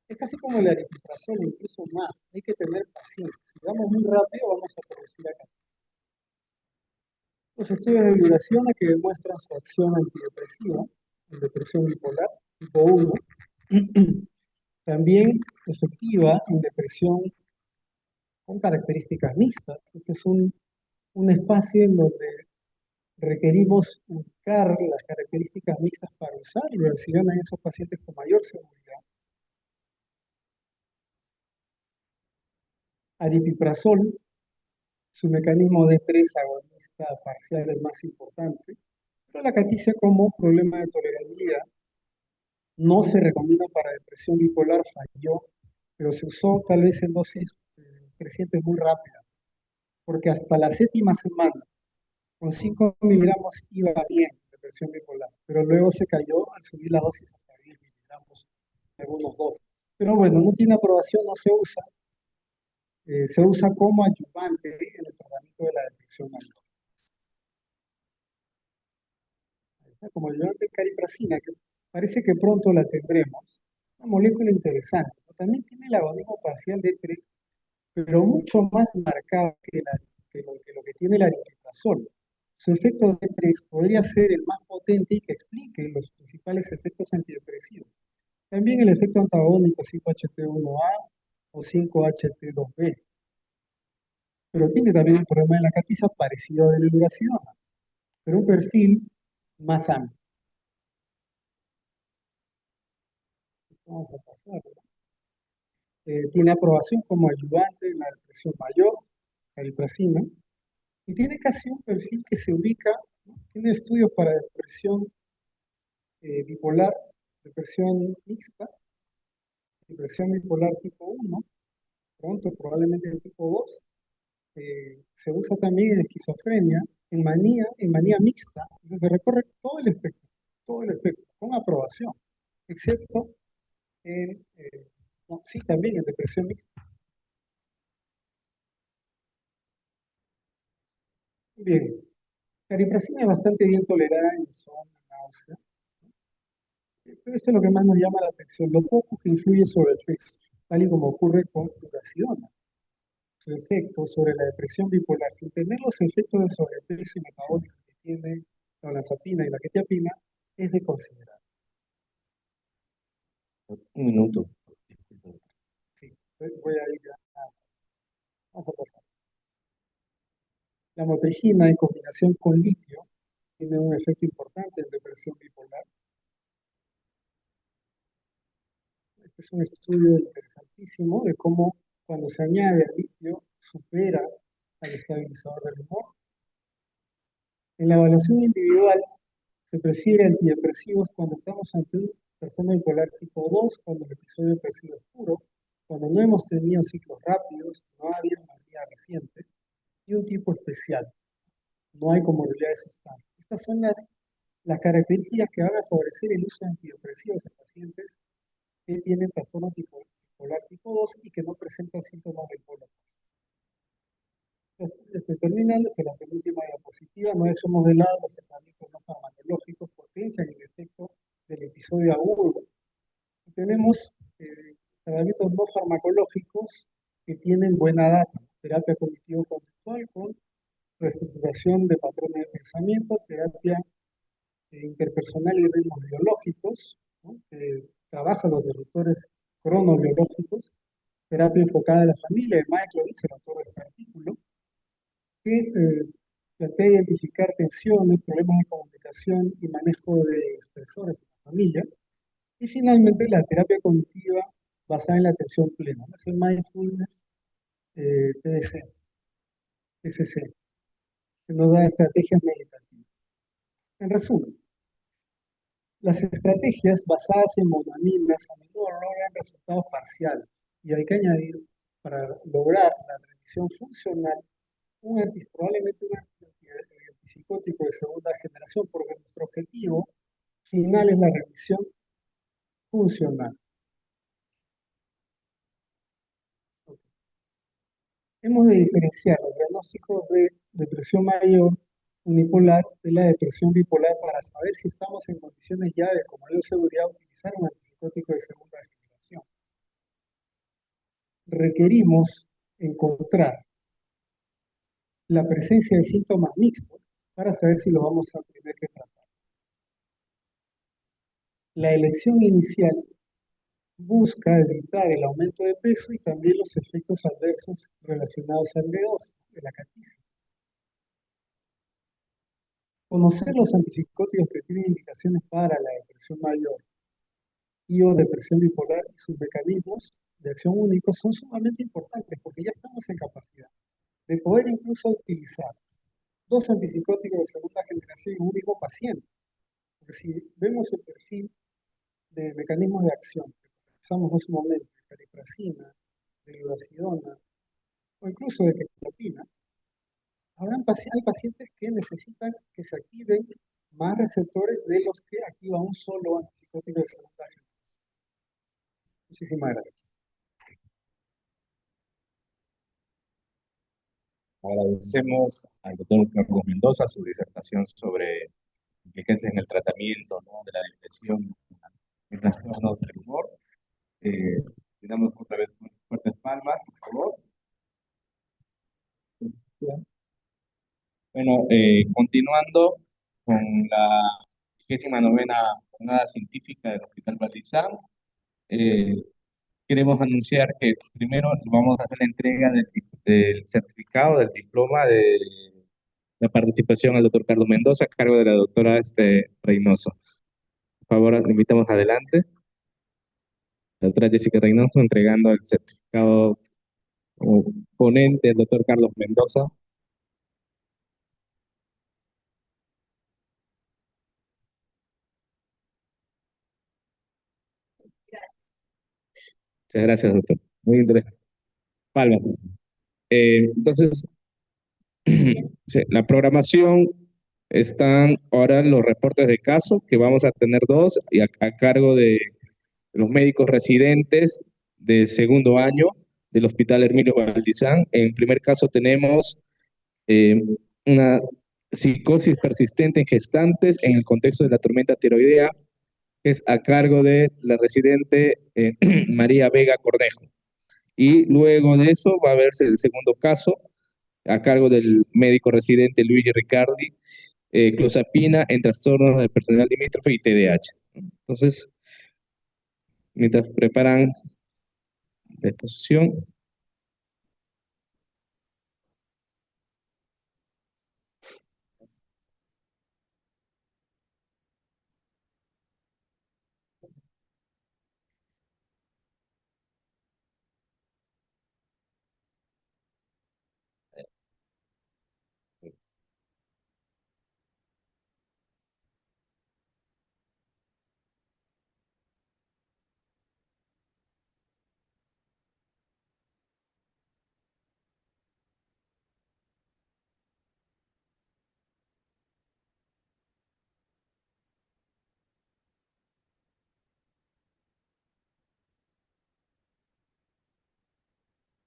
es casi como el aripiprazol, incluso más. Hay que tener paciencia. Si vamos muy rápido, vamos a producir acá. Los estudios de duración que demuestran su acción antidepresiva en depresión bipolar tipo 1, también efectiva en depresión con características mixtas. Este es un espacio en donde requerimos buscar las características mixtas para usar y versión en esos pacientes con mayor seguridad. Aripiprazol, su mecanismo de 3 agonista parcial es más importante, pero la caticia como problema de tolerabilidad no se recomienda para depresión bipolar, falló, pero se usó tal vez en dosis crecientes muy rápidas, porque hasta la 7ª semana, con 5 miligramos iba bien depresión bipolar, pero luego se cayó al subir la dosis hasta 10 miligramos, algunos 12. Pero bueno, no tiene aprobación, no se usa como ayudante en el tratamiento de la depresión mayor. Como ayudante cariprazina, que parece que pronto la tendremos, una molécula interesante, ¿no? También tiene el agonismo parcial de 3, pero mucho más marcado que lo que tiene el aripiprazol. Su efecto de 3 podría ser el más potente y que explique los principales efectos antidepresivos. También el efecto antagónico 5-HT1A o 5-HT2B, pero tiene también el problema de la catiza parecido a la duración, pero un perfil más amplio. Vamos a pasar, ¿no? Tiene aprobación como ayudante en la depresión mayor, cariprazina, y tiene casi un perfil que se ubica, ¿no? Tiene estudios para depresión bipolar, depresión mixta, depresión bipolar tipo 1, pronto probablemente el tipo 2, se usa también en esquizofrenia, en manía mixta, entonces se recorre todo el espectro, con aprobación, excepto en, no, sí, también en depresión mixta. Bien, cariprazina es bastante bien tolerada en insomnio, náusea, pero esto es lo que más nos llama la atención, lo poco que influye sobre el peso, tal y como ocurre con duración. Su efecto sobre la depresión bipolar, sin tener los efectos de sobrepeso y metabólico que tiene la olanzapina y la quetiapina, es de considerar. Un minuto. Sí, voy a ir ya. Vamos a pasar. La motrigina en combinación con litio tiene un efecto importante en depresión bipolar. Este es un estudio interesantísimo de cómo cuando se añade al litio supera al estabilizador del humor. En la evaluación individual se prefiere antidepresivos cuando estamos ante una persona bipolar tipo 2, cuando el episodio depresivo es puro, cuando no hemos tenido ciclos rápidos, no ha habido una vida reciente, y un tipo especial, no hay comorbilidad de sustancia. Estas son las características que van a favorecer el uso de antidepresivos en pacientes que tienen trastorno bipolar tipo 2 y que no presentan síntomas de bipolar. Terminando, en la penúltima diapositiva, no dejemos de lado los tratamientos no farmacológicos, potencian el efecto del episodio agudo. Y tenemos tratamientos no farmacológicos que tienen buena data, terapia cognitivo-conductual con reestructuración de patrones de pensamiento, terapia interpersonal y ritmos biológicos, ¿no? Que trabaja los disruptores cronobiológicos, terapia enfocada en la familia de Michael, el autor de este artículo, que plantea identificar tensiones, problemas de comunicación y manejo de estresores en la familia. Y finalmente la terapia cognitiva basada en la atención plena, ¿no? Es el mindfulness TDC, TCC, que nos da estrategias meditativas. En resumen, las estrategias basadas en monaminas a menudo logran resultados parciales, Y hay que añadir, para lograr la remisión funcional, probablemente un antipsicótico de segunda generación, porque nuestro objetivo final es la remisión funcional. Hemos de diferenciar los diagnósticos de depresión mayor unipolar de la depresión bipolar para saber si estamos en condiciones ya de, con mayor seguridad, utilizar un antipsicótico de segunda generación. Requerimos encontrar la presencia de síntomas mixtos para saber si lo vamos a tener que tratar. La elección inicial busca evitar el aumento de peso y también los efectos adversos relacionados al D2, de la catiza. Conocer los antipsicóticos que tienen indicaciones para la depresión mayor y o depresión bipolar y sus mecanismos de acción únicos son sumamente importantes porque ya estamos en capacidad de poder incluso utilizar dos antipsicóticos de segunda generación en un mismo paciente. Porque si vemos el perfil de mecanismos de acción que conversamos en su momento, de cariprazina, de lurasidona o incluso de quetiapina, hay pacientes que necesitan que se activen más receptores de los que activa un solo antipsicótico de segunda generación. Muchísimas gracias. Agradecemos al doctor Carlos Mendoza su disertación sobre implicancias en el tratamiento, ¿no?, de la depresión y trastornos del humor. Eh, Le damos otra vez unas fuertes palmas, por favor. Bueno, continuando con la 29ª jornada científica del Hospital Balizán, eh, queremos anunciar que primero vamos a hacer la entrega del certificado, del diploma de la participación al doctor Carlos Mendoza, a cargo de la doctora Reynoso. Por favor, le invitamos adelante. La doctora Jessica Reynoso entregando el certificado como ponente del doctor Carlos Mendoza. Muchas gracias, doctor. Muy interesante. Palmas. Entonces, sí, la programación están ahora los reportes de caso, que vamos a tener dos, y a cargo de los médicos residentes de segundo año del Hospital Hermilio Valdizán. En primer caso tenemos eh, una psicosis persistente en gestantes en el contexto de la tormenta tiroidea, que es a cargo de la residente María Vega Cornejo. Y luego de eso va a verse el segundo caso a cargo del médico residente Luigi Riccardi, clozapina en trastornos del personal limítrofe y TDAH. Entonces, mientras preparan la exposición,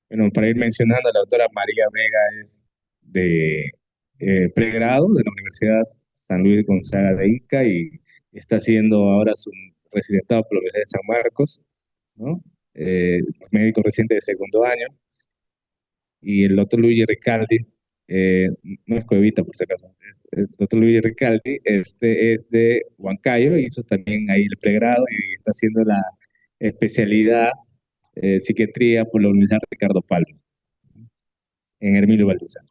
bueno, para ir mencionando, la doctora María Vega es de pregrado de la Universidad San Luis Gonzaga de Ica y está haciendo ahora su residentado por la Universidad de San Marcos, ¿no? Médico reciente de segundo año. Y el doctor Luigi Ricaldi, no es Cuevita por si acaso, el doctor Luigi Ricaldi, es de Huancayo, hizo también ahí el pregrado y está haciendo la especialidad psiquiatría por la Universidad Ricardo Palma, en Hermilio Valdezán.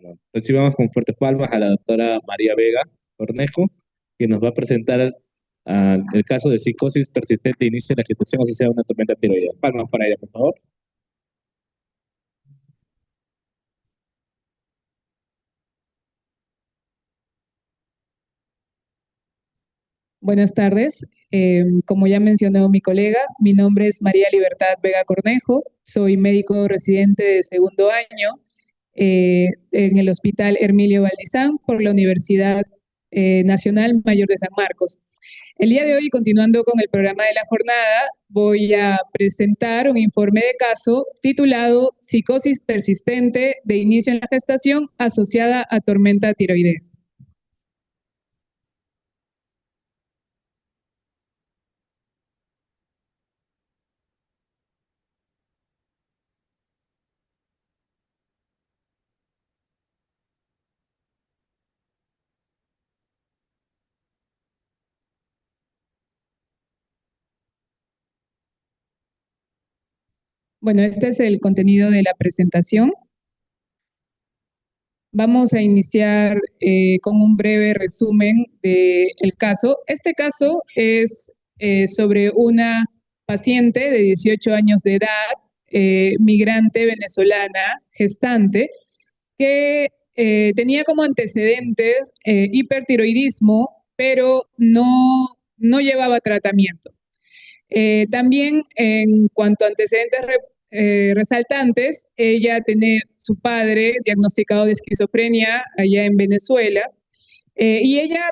Bueno, recibamos con fuertes palmas a la doctora María Vega Cornejo, que nos va a presentar el caso de psicosis persistente de inicio de la gestación asociada a una tormenta tiroidea. Palmas para ella, por favor. Buenas tardes. Como ya mencionó mi colega, mi nombre es María Libertad Vega Cornejo. Soy médico residente de segundo año en el Hospital Hermilio Valdizán por la Universidad Nacional Mayor de San Marcos. El día de hoy, continuando con el programa de la jornada, voy a presentar un informe de caso titulado Psicosis persistente de inicio en la gestación asociada a tormenta tiroidea. Bueno, este es el contenido de la presentación. Vamos a iniciar con un breve resumen del caso. Este caso es sobre una paciente de 18 años de edad, migrante venezolana, gestante, que tenía como antecedentes hipertiroidismo, pero no llevaba tratamiento. También en cuanto a antecedentes resaltantes, ella tiene su padre diagnosticado de esquizofrenia allá en Venezuela, y ella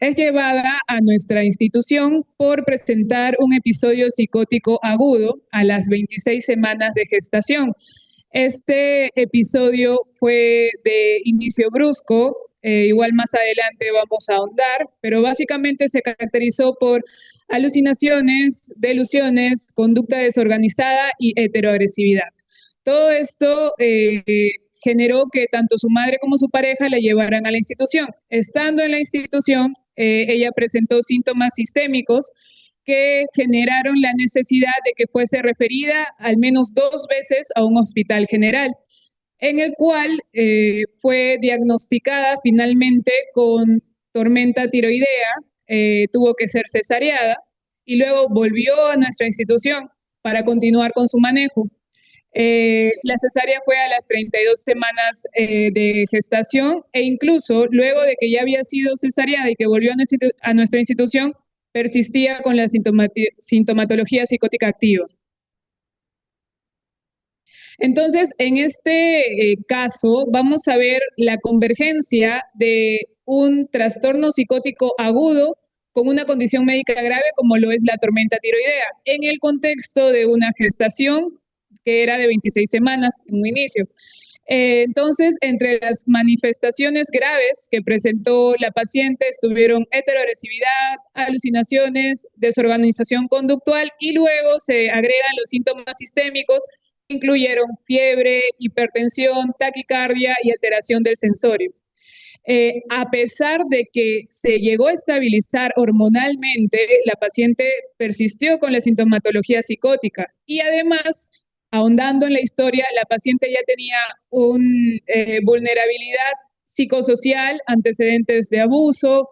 es llevada a nuestra institución por presentar un episodio psicótico agudo a las 26 semanas de gestación. Este episodio fue de inicio brusco, igual más adelante vamos a ahondar, pero básicamente se caracterizó por alucinaciones, delusiones, conducta desorganizada y heteroagresividad. Todo esto generó que tanto su madre como su pareja la llevaran a la institución. Estando en la institución, ella presentó síntomas sistémicos que generaron la necesidad de que fuese referida al menos 2 veces a un hospital general, en el cual fue diagnosticada finalmente con tormenta tiroidea, tuvo que ser cesareada y luego volvió a nuestra institución para continuar con su manejo. La cesárea fue a las 32 semanas de gestación, e incluso luego de que ya había sido cesareada y que volvió a nuestra institución, persistía con la sintomatología psicótica activa. Entonces, en este caso, vamos a ver la convergencia de un trastorno psicótico agudo con una condición médica grave como lo es la tormenta tiroidea, en el contexto de una gestación que era de 26 semanas en un inicio. Entonces, entre las manifestaciones graves que presentó la paciente estuvieron heteroagresividad, alucinaciones, desorganización conductual, y luego se agregan los síntomas sistémicos que incluyeron fiebre, hipertensión, taquicardia y alteración del sensorio. A pesar de que se llegó a estabilizar hormonalmente, la paciente persistió con la sintomatología psicótica, y además, ahondando en la historia, la paciente ya tenía una vulnerabilidad psicosocial, antecedentes de abuso,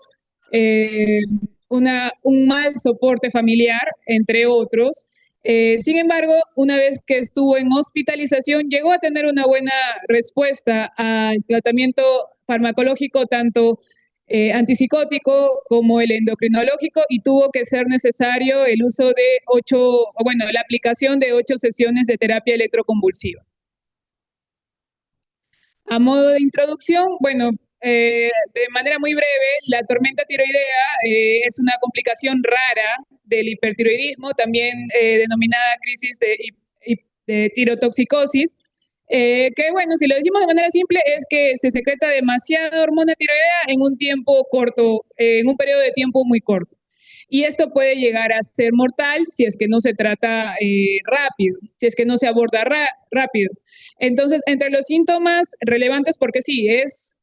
un mal soporte familiar, entre otros. Sin embargo, una vez que estuvo en hospitalización, llegó a tener una buena respuesta al tratamiento farmacológico, tanto antipsicótico como el endocrinológico, y tuvo que ser necesario el uso de la aplicación de 8 sesiones de terapia electroconvulsiva. A modo de introducción, de manera muy breve, la tormenta tiroidea es una complicación rara del hipertiroidismo, también denominada crisis de tirotoxicosis, que bueno, si lo decimos de manera simple, es que se secreta demasiada hormona tiroidea en un tiempo corto, en un periodo de tiempo muy corto. Y esto puede llegar a ser mortal si es que no se trata rápido, si es que no se aborda rápido. Entonces, entre los síntomas relevantes, porque sí, es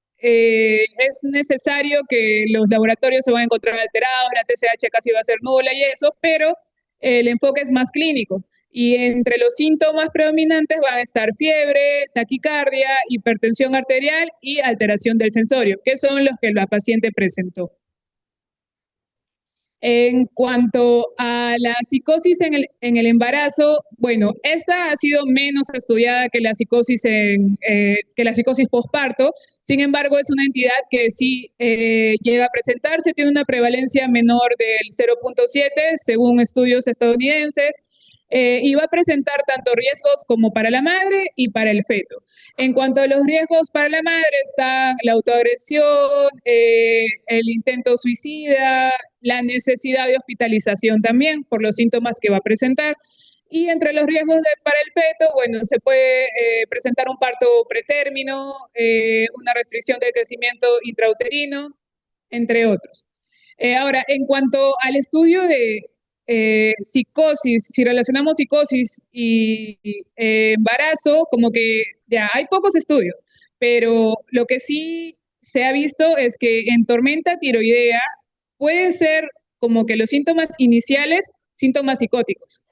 necesario que los laboratorios se van a encontrar alterados, la TSH casi va a ser nula y eso, pero el enfoque es más clínico. Y entre los síntomas predominantes van a estar fiebre, taquicardia, hipertensión arterial y alteración del sensorio, que son los que la paciente presentó. En cuanto a la psicosis en el embarazo, bueno, esta ha sido menos estudiada que la psicosis posparto. Sin embargo, es una entidad que sí llega a presentarse, tiene una prevalencia menor del 0.7 según estudios estadounidenses. Y va a presentar tanto riesgos como para la madre y para el feto. En cuanto a los riesgos para la madre están la autoagresión, el intento suicida, la necesidad de hospitalización también por los síntomas que va a presentar. Y entre los riesgos para el feto, bueno, se puede presentar un parto pretérmino, una restricción del crecimiento intrauterino, entre otros. Ahora, en cuanto al estudio de psicosis, si relacionamos psicosis y embarazo, como que ya hay pocos estudios, pero lo que sí se ha visto es que en tormenta tiroidea pueden ser como que los síntomas iniciales, síntomas psicóticos.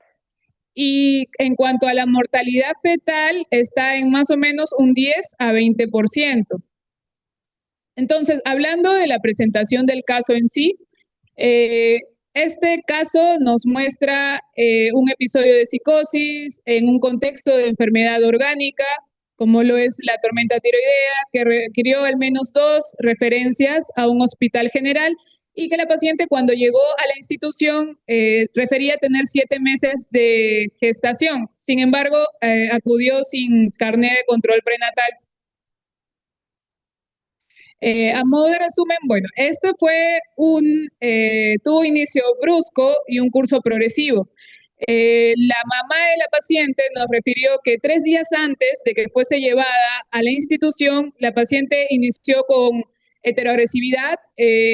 Y en cuanto a la mortalidad fetal, está en más o menos un 10 a 20%. Entonces, hablando de la presentación del caso en sí, este caso nos muestra un episodio de psicosis en un contexto de enfermedad orgánica, como lo es la tormenta tiroidea, que requirió al menos 2 referencias a un hospital general y que la paciente cuando llegó a la institución refería tener 7 meses de gestación. Sin embargo, acudió sin carné de control prenatal. A modo de resumen, bueno, este fue tuvo inicio brusco y un curso progresivo. La mamá de la paciente nos refirió que 3 días antes de que fuese llevada a la institución, la paciente inició con heteroagresividad,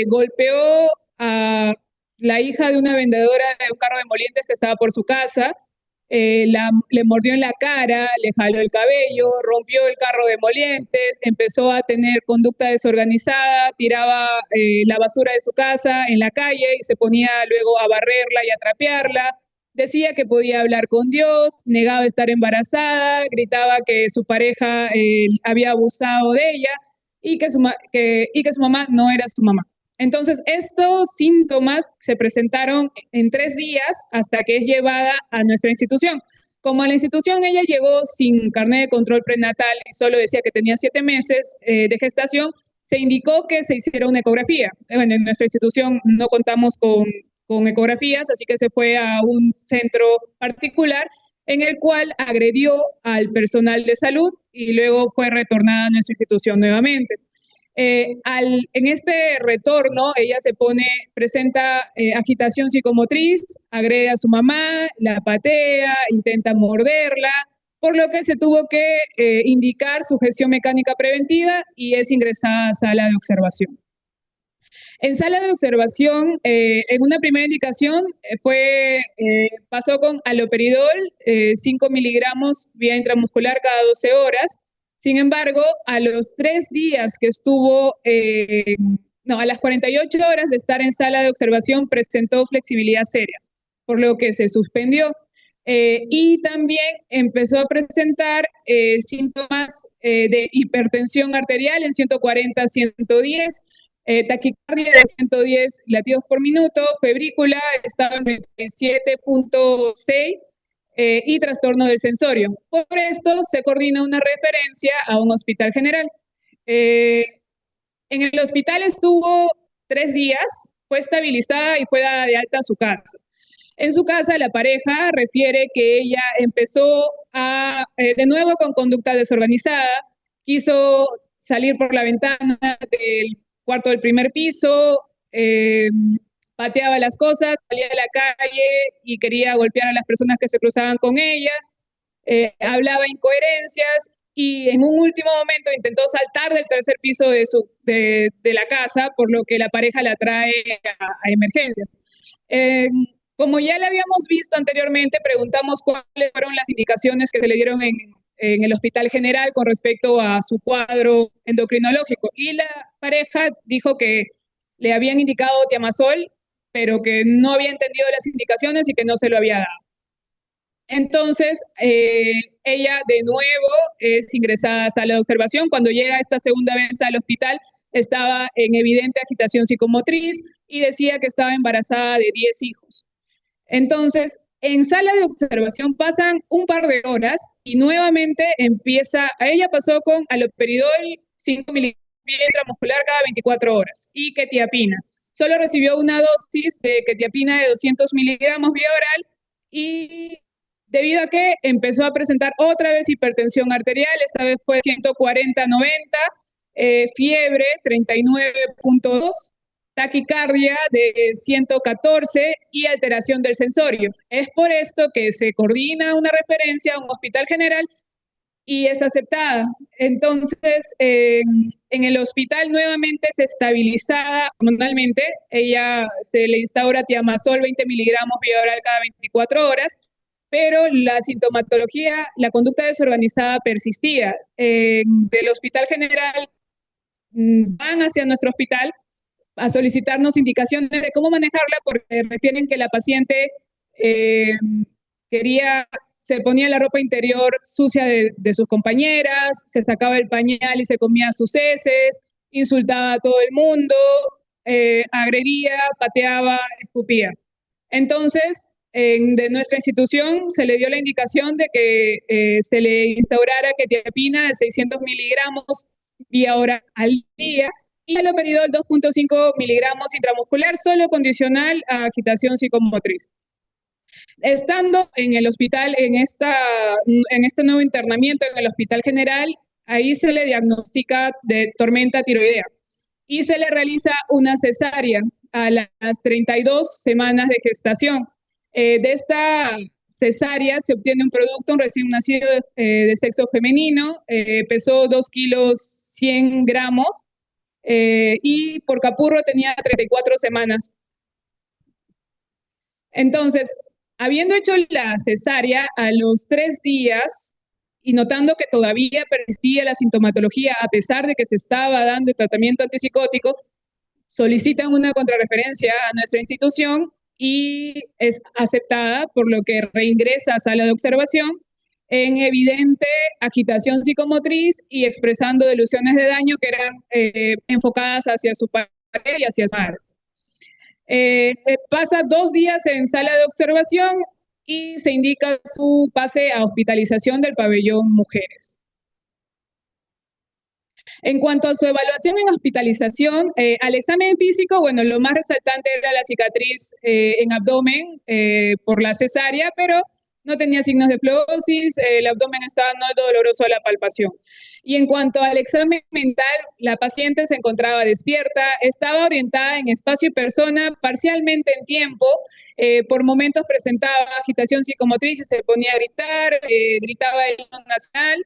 golpeó a la hija de una vendedora de un carro de molientes que estaba por su casa, le mordió en la cara, le jaló el cabello, rompió el carro de molientes, empezó a tener conducta desorganizada, tiraba la basura de su casa en la calle y se ponía luego a barrerla y a trapearla. Decía que podía hablar con Dios, negaba estar embarazada, gritaba que su pareja había abusado de ella y que su mamá no era su mamá. Entonces, estos síntomas se presentaron en 3 días hasta que es llevada a nuestra institución. Como a la institución ella llegó sin carnet de control prenatal y solo decía que tenía 7 meses de gestación, se indicó que se hiciera una ecografía. Bueno, en nuestra institución no contamos con ecografías, así que se fue a un centro particular en el cual agredió al personal de salud y luego fue retornada a nuestra institución nuevamente. En este retorno, ella presenta agitación psicomotriz, agrede a su mamá, la patea, intenta morderla, por lo que se tuvo que indicar sujeción mecánica preventiva y es ingresada a sala de observación. En sala de observación, en una primera indicación, pasó con haloperidol, 5 miligramos vía intramuscular cada 12 horas. Sin embargo, a los 3 días que estuvo, a las 48 horas de estar en sala de observación, presentó flexibilidad seria, por lo que se suspendió. Y también empezó a presentar síntomas de hipertensión arterial en 140-110, taquicardia de 110 latidos por minuto, febrícula estaba en 27.6 y trastorno del sensorio. Por esto se coordina una referencia a un hospital general. En el hospital estuvo 3 días, fue estabilizada y fue dada de alta a su casa. En su casa, la pareja refiere que ella empezó de nuevo con conducta desorganizada, quiso salir por la ventana del cuarto del primer piso, pateaba las cosas, salía a la calle y quería golpear a las personas que se cruzaban con ella, hablaba incoherencias y en un último momento intentó saltar del tercer piso de la casa, por lo que la pareja la trae a emergencias. Como ya le habíamos visto anteriormente, preguntamos cuáles fueron las indicaciones que se le dieron en el hospital general con respecto a su cuadro endocrinológico. Y la pareja dijo que le habían indicado tiamazol, pero que no había entendido las indicaciones y que no se lo había dado. Entonces, ella de nuevo es ingresada a sala de observación. Cuando llega esta segunda vez al hospital, estaba en evidente agitación psicomotriz y decía que estaba embarazada de 10 hijos. Entonces, en sala de observación pasan un par de horas y nuevamente ella pasó con haloperidol 5 miligramos intramuscular cada 24 horas y quetiapina. Solo recibió una dosis de quetiapina de 200 miligramos vía oral y debido a que empezó a presentar otra vez hipertensión arterial, esta vez fue 140/90, fiebre 39.2, taquicardia de 114 y alteración del sensorio. Es por esto que se coordina una referencia a un hospital general y es aceptada. Entonces, en el hospital nuevamente se estabiliza hormonalmente. Ella se le instaura tiamazol 20 miligramos vía oral cada 24 horas, pero la sintomatología, la conducta desorganizada persistía. Del hospital general van hacia nuestro hospital a solicitarnos indicaciones de cómo manejarla porque refieren que la paciente se ponía la ropa interior sucia de sus compañeras, se sacaba el pañal y se comía sus heces, insultaba a todo el mundo, agredía, pateaba, escupía. Entonces, de nuestra institución se le dio la indicación de que se le instaurara quetiapina de 600 miligramos vía oral al día y haloperidol 2.5 miligramos intramuscular, solo condicional a agitación psicomotriz. Estando en el hospital, en este nuevo internamiento en el hospital general, ahí se le diagnostica de tormenta tiroidea y se le realiza una cesárea a las 32 semanas de gestación. De esta cesárea se obtiene un producto, un recién nacido de sexo femenino, pesó 2 kilos 100 gramos, y por capurro tenía 34 semanas. Entonces, habiendo hecho la cesárea a los 3 días y notando que todavía persistía la sintomatología a pesar de que se estaba dando el tratamiento antipsicótico, solicitan una contrarreferencia a nuestra institución y es aceptada, por lo que reingresa a sala de observación en evidente agitación psicomotriz y expresando delusiones de daño que eran enfocadas hacia su padre y hacia su madre. Pasa 2 días en sala de observación y se indica su pase a hospitalización del pabellón mujeres. En cuanto a su evaluación en hospitalización, al examen físico, bueno, lo más resaltante era la cicatriz en abdomen por la cesárea, pero no tenía signos de flebosis, el abdomen estaba no doloroso a la palpación. Y en cuanto al examen mental, la paciente se encontraba despierta, estaba orientada en espacio y persona, parcialmente en tiempo, por momentos presentaba agitación psicomotriz y se ponía a gritar, gritaba el himno nacional,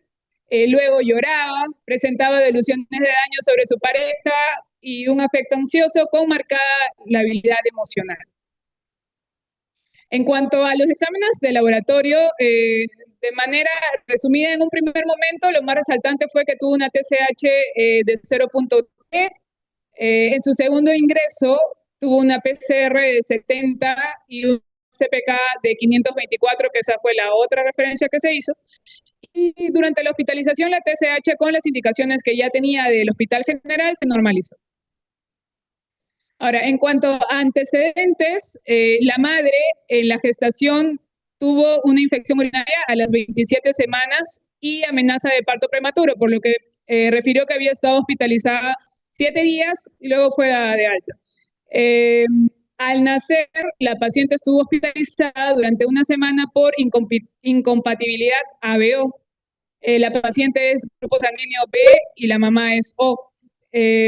luego lloraba, presentaba delusiones de daño sobre su pareja y un afecto ansioso con marcada labilidad emocional. En cuanto a los exámenes de laboratorio, de manera resumida en un primer momento, lo más resaltante fue que tuvo una TSH de 0.3, en su segundo ingreso tuvo una PCR de 70 y un CPK de 524, que esa fue la otra referencia que se hizo. Y durante la hospitalización, la TSH con las indicaciones que ya tenía del hospital general se normalizó. Ahora, en cuanto a antecedentes, la madre en la gestación tuvo una infección urinaria a las 27 semanas y amenaza de parto prematuro, por lo que refirió que había estado hospitalizada 7 días y luego fue dada de alta. Al nacer, la paciente estuvo hospitalizada durante una semana por incompatibilidad ABO. La paciente es grupo sanguíneo B y la mamá es O.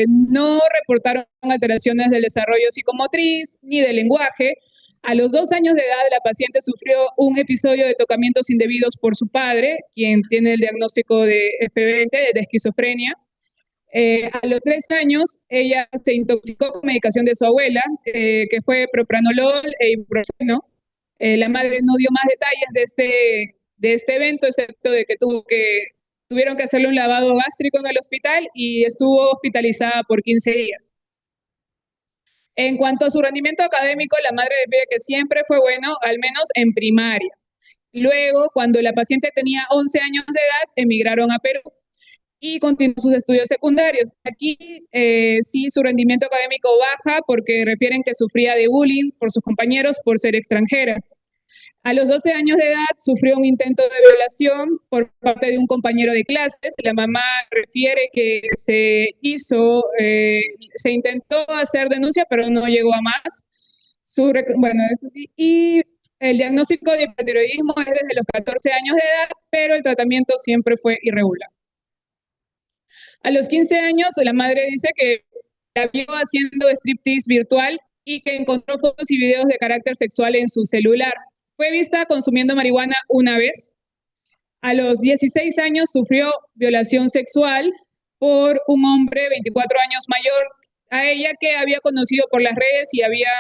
No reportaron alteraciones del desarrollo psicomotriz ni del lenguaje. A los 2 años de edad, la paciente sufrió un episodio de tocamientos indebidos por su padre, quien tiene el diagnóstico de F20, de esquizofrenia. A los 3 años, ella se intoxicó con medicación de su abuela, que fue propranolol e ibuprofeno. La madre no dio más detalles de este evento, excepto de que tuvieron que hacerle un lavado gástrico en el hospital y estuvo hospitalizada por 15 días. En cuanto a su rendimiento académico, la madre le pide que siempre fue bueno, al menos en primaria. Luego, cuando la paciente tenía 11 años de edad, emigraron a Perú y continuó sus estudios secundarios. Aquí sí su rendimiento académico baja porque refieren que sufría de bullying por sus compañeros por ser extranjera. A los 12 años de edad sufrió un intento de violación por parte de un compañero de clases. La mamá refiere que se intentó hacer denuncia, pero no llegó a más. Bueno, eso sí. Y el diagnóstico de hipertiroidismo es desde los 14 años de edad, pero el tratamiento siempre fue irregular. A los 15 años, la madre dice que la vio haciendo striptease virtual y que encontró fotos y videos de carácter sexual en su celular. Fue vista consumiendo marihuana una vez. A los 16 años sufrió violación sexual por un hombre 24 años mayor a ella que había conocido por las redes y había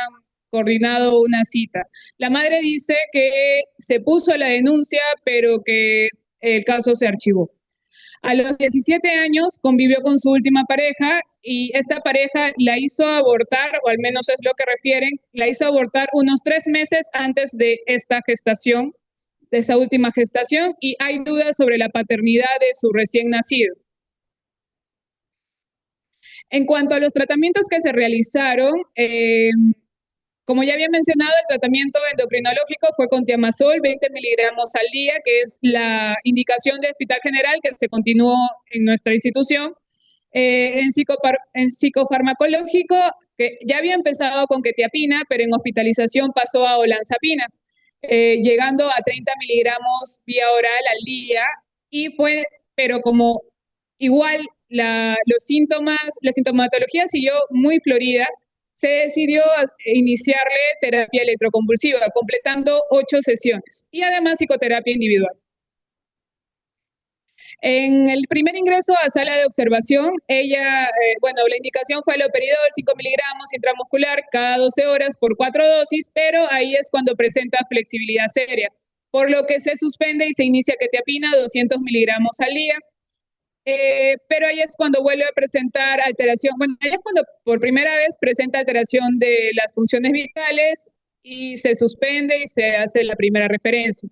coordinado una cita. La madre dice que se puso a la denuncia, pero que el caso se archivó. A los 17 años convivió con su última pareja y esta pareja la hizo abortar, o al menos es lo que refieren, la hizo abortar unos 3 meses antes de esta gestación, de esa última gestación, y hay dudas sobre la paternidad de su recién nacido. En cuanto a los tratamientos que se realizaron, como ya había mencionado, el tratamiento endocrinológico fue con tiamazol, 20 miligramos al día, que es la indicación de Hospital General que se continuó en nuestra institución. En psicofarmacológico, que ya había empezado con quetiapina, pero en hospitalización pasó a olanzapina, llegando a 30 miligramos vía oral al día, pero como igual la sintomatología siguió muy florida, se decidió iniciarle terapia electroconvulsiva, completando 8 sesiones, y además psicoterapia individual. En el primer ingreso a sala de observación, la indicación fue haloperidol, 5 miligramos intramuscular cada 12 horas por 4 dosis, pero ahí es cuando presenta flexibilidad seria, por lo que se suspende y se inicia quetiapina, 200 miligramos al día. Pero ahí es cuando vuelve a presentar alteración, ahí es cuando por primera vez presenta alteración de las funciones vitales y se suspende y se hace la primera referencia.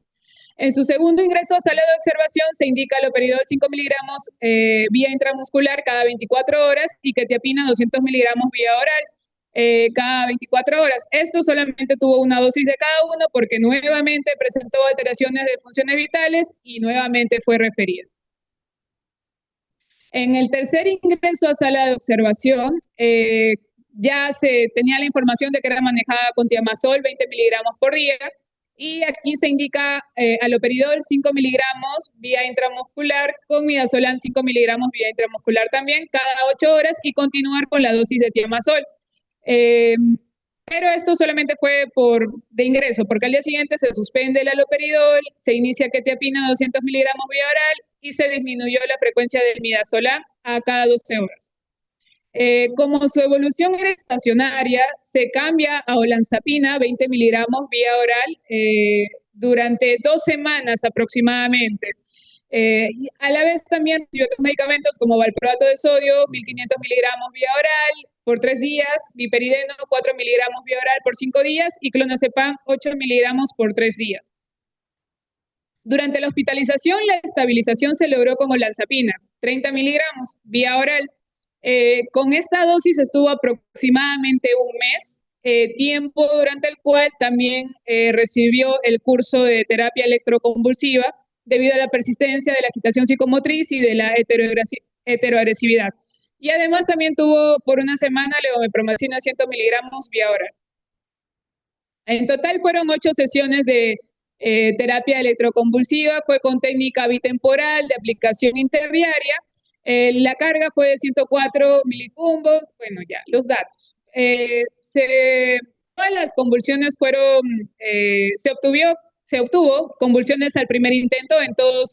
En su segundo ingreso a sala de observación se indica haloperidol 5 miligramos vía intramuscular cada 24 horas y quetiapina 200 miligramos vía oral cada 24 horas. Esto solamente tuvo una dosis de cada uno porque nuevamente presentó alteraciones de funciones vitales y nuevamente fue referido. En el tercer ingreso a sala de observación, ya se tenía la información de que era manejada con tiamazol, 20 miligramos por día, y aquí se indica haloperidol, 5 miligramos vía intramuscular, con midazolam, 5 miligramos vía intramuscular también, cada 8 horas, y continuar con la dosis de tiamazol. Pero esto solamente fue de ingreso, porque al día siguiente se suspende el haloperidol, se inicia quetiapina 200 miligramos vía oral y se disminuyó la frecuencia del midazolam a cada 12 horas. Como su evolución era estacionaria, se cambia a olanzapina 20 miligramos vía oral durante 2 semanas aproximadamente. A la vez también recibió otros medicamentos como valproato de sodio, 1500 miligramos vía oral por 3 días, viperideno 4 miligramos vía oral por 5 días y clonazepam 8 miligramos por 3 días. Durante la hospitalización, la estabilización se logró con olanzapina, 30 miligramos vía oral. Con esta dosis estuvo aproximadamente un mes, tiempo durante el cual también recibió el curso de terapia electroconvulsiva debido a la persistencia de la agitación psicomotriz y de la heteroagresividad. Y además también tuvo por una semana levomepromacina 100 miligramos vía oral. En total fueron 8 sesiones de terapia electroconvulsiva, fue con técnica bitemporal de aplicación interdiaria. La carga fue de 104 milicumbos, bueno, ya, los datos. Todas las convulsiones se obtuvo convulsiones al primer intento en todas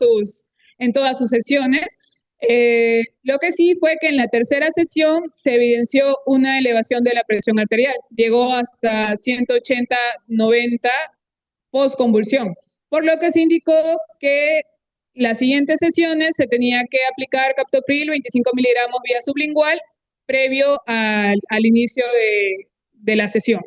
sus sesiones. Lo que sí fue que en la tercera sesión se evidenció una elevación de la presión arterial. Llegó hasta 180/90 post-convulsión, por lo que se indicó que las siguientes sesiones se tenía que aplicar captopril 25 miligramos vía sublingual previo al inicio de la sesión.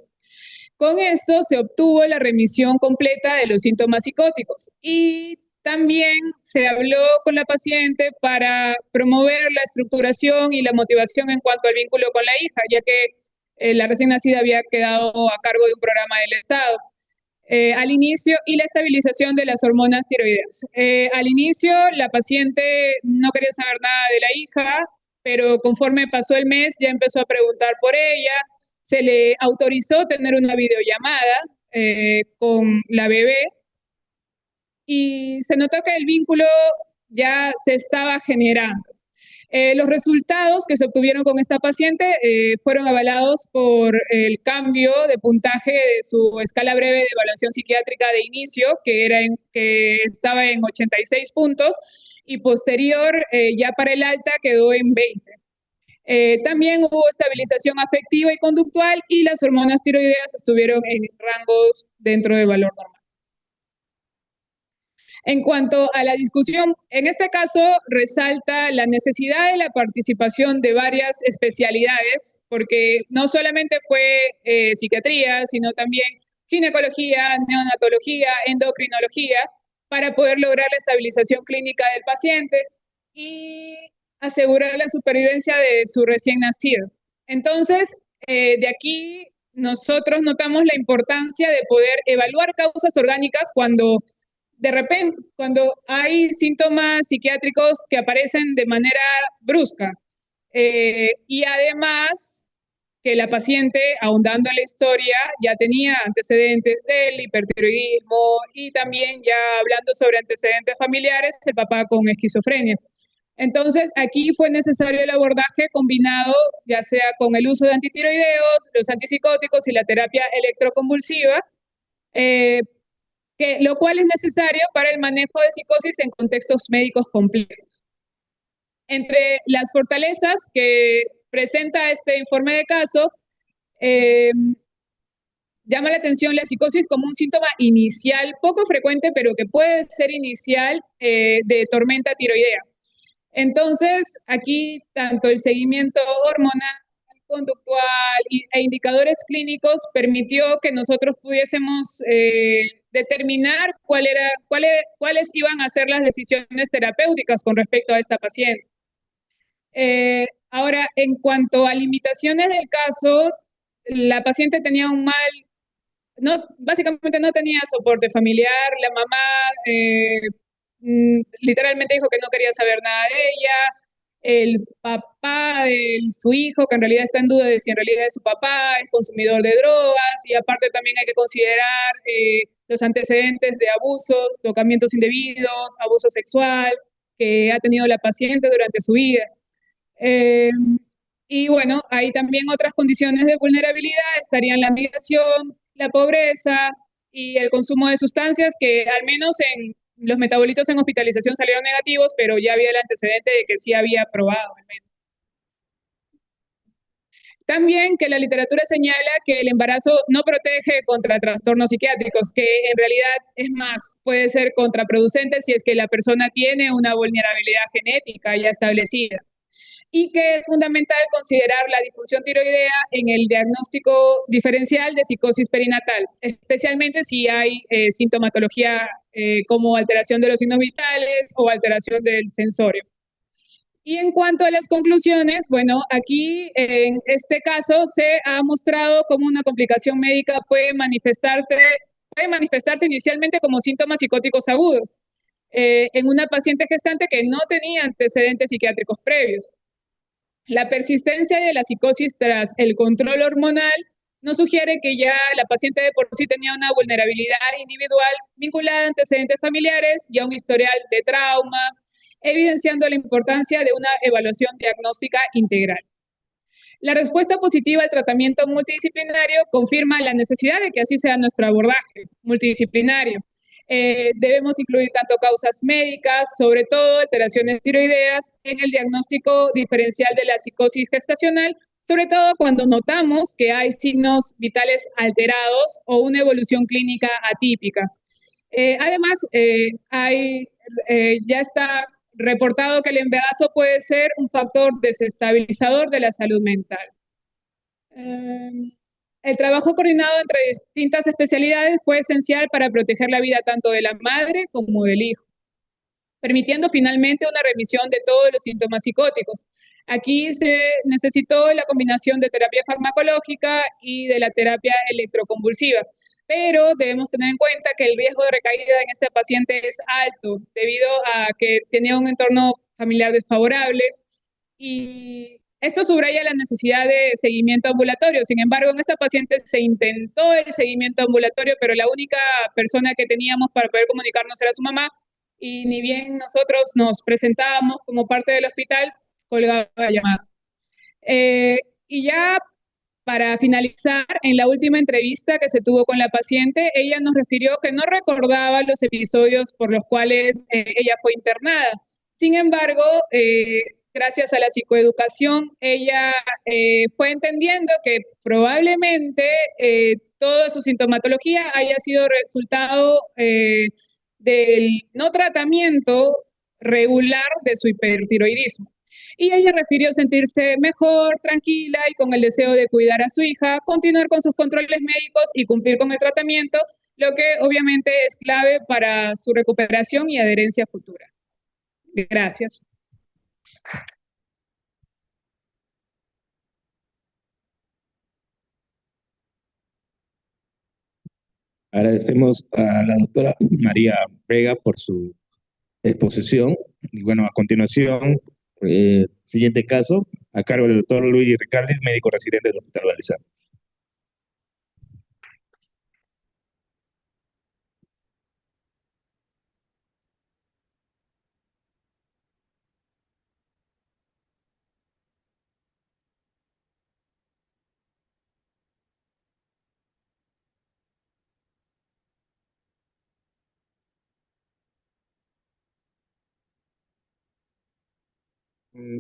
Con esto se obtuvo la remisión completa de los síntomas psicóticos y también se habló con la paciente para promover la estructuración y la motivación en cuanto al vínculo con la hija, ya que la recién nacida había quedado a cargo de un programa del Estado. Al inicio, y la estabilización de las hormonas tiroideas. Al inicio, la paciente no quería saber nada de la hija, pero conforme pasó el mes ya empezó a preguntar por ella, se le autorizó tener una videollamada con la bebé y se notó que el vínculo ya se estaba generando. Los resultados que se obtuvieron con esta paciente fueron avalados por el cambio de puntaje de su escala breve de evaluación psiquiátrica de inicio, que estaba en 86 puntos, y posterior, ya para el alta, quedó en 20. También hubo estabilización afectiva y conductual, y las hormonas tiroideas estuvieron en rangos dentro del valor normal. En cuanto a la discusión, en este caso resalta la necesidad de la participación de varias especialidades, porque no solamente fue psiquiatría, sino también ginecología, neonatología, endocrinología, para poder lograr la estabilización clínica del paciente y asegurar la supervivencia de su recién nacido. Entonces, de aquí nosotros notamos la importancia de poder evaluar causas orgánicas cuando de repente, cuando hay síntomas psiquiátricos que aparecen de manera brusca, y además que la paciente, ahondando en la historia, ya tenía antecedentes del hipertiroidismo y también ya hablando sobre antecedentes familiares, el papá con esquizofrenia. Entonces, aquí fue necesario el abordaje combinado, ya sea con el uso de antitiroideos, los antipsicóticos y la terapia electroconvulsiva, lo cual es necesario para el manejo de psicosis en contextos médicos complejos. Entre las fortalezas que presenta este informe de caso, llama la atención la psicosis como un síntoma inicial, poco frecuente, pero que puede ser inicial de tormenta tiroidea. Entonces, aquí tanto el seguimiento hormonal, conductual e indicadores clínicos permitió que nosotros pudiésemos determinar cuáles iban a ser las decisiones terapéuticas con respecto a esta paciente. Ahora, en cuanto a limitaciones del caso, la paciente tenía un mal, básicamente no tenía soporte familiar, la mamá literalmente dijo que no quería saber nada de ella, el papá de su hijo, que en realidad está en duda de si en realidad es su papá, es consumidor de drogas, y aparte también hay que considerar los antecedentes de abusos, tocamientos indebidos, abuso sexual que ha tenido la paciente durante su vida. Y bueno, hay también otras condiciones de vulnerabilidad, estarían la migración, la pobreza y el consumo de sustancias que al menos en los metabolitos en hospitalización salieron negativos, pero ya había el antecedente de que sí había probado al menos. También que la literatura señala que el embarazo no protege contra trastornos psiquiátricos, que en realidad es más, puede ser contraproducente si es que la persona tiene una vulnerabilidad genética ya establecida. Y que es fundamental considerar la disfunción tiroidea en el diagnóstico diferencial de psicosis perinatal, especialmente si hay sintomatología como alteración de los signos vitales o alteración del sensorio. Y en cuanto a las conclusiones, bueno, aquí en este caso se ha mostrado cómo una complicación médica puede manifestarse inicialmente como síntomas psicóticos agudos en una paciente gestante que no tenía antecedentes psiquiátricos previos. La persistencia de la psicosis tras el control hormonal nos sugiere que ya la paciente de por sí tenía una vulnerabilidad individual vinculada a antecedentes familiares y a un historial de trauma, evidenciando la importancia de una evaluación diagnóstica integral. La respuesta positiva al tratamiento multidisciplinario confirma la necesidad de que así sea nuestro abordaje multidisciplinario. Debemos incluir tanto causas médicas, sobre todo alteraciones tiroideas, en el diagnóstico diferencial de la psicosis gestacional, sobre todo cuando notamos que hay signos vitales alterados o una evolución clínica atípica. Además, ya está reportado que el embarazo puede ser un factor desestabilizador de la salud mental. El trabajo coordinado entre distintas especialidades fue esencial para proteger la vida tanto de la madre como del hijo, permitiendo finalmente una remisión de todos los síntomas psicóticos. Aquí se necesitó la combinación de terapia farmacológica y de la terapia electroconvulsiva, pero debemos tener en cuenta que el riesgo de recaída en este paciente es alto debido a que tenía un entorno familiar desfavorable y esto subraya la necesidad de seguimiento ambulatorio. Sin embargo, en esta paciente se intentó el seguimiento ambulatorio, pero la única persona que teníamos para poder comunicarnos era su mamá, y ni bien nosotros nos presentábamos como parte del hospital, colgaba la llamada. Y ya para finalizar, en la última entrevista que se tuvo con la paciente, ella nos refirió que no recordaba los episodios por los cuales ella fue internada. Sin embargo, gracias a la psicoeducación, ella fue entendiendo que probablemente toda su sintomatología haya sido resultado del no tratamiento regular de su hipertiroidismo. Y ella refirió sentirse mejor, tranquila y con el deseo de cuidar a su hija, continuar con sus controles médicos y cumplir con el tratamiento, lo que obviamente es clave para su recuperación y adherencia futura. Gracias. Agradecemos a la doctora María Vega por su exposición. Y bueno, a continuación, siguiente caso, a cargo del doctor Luis Ricaldi, médico residente del Hospital Balizán.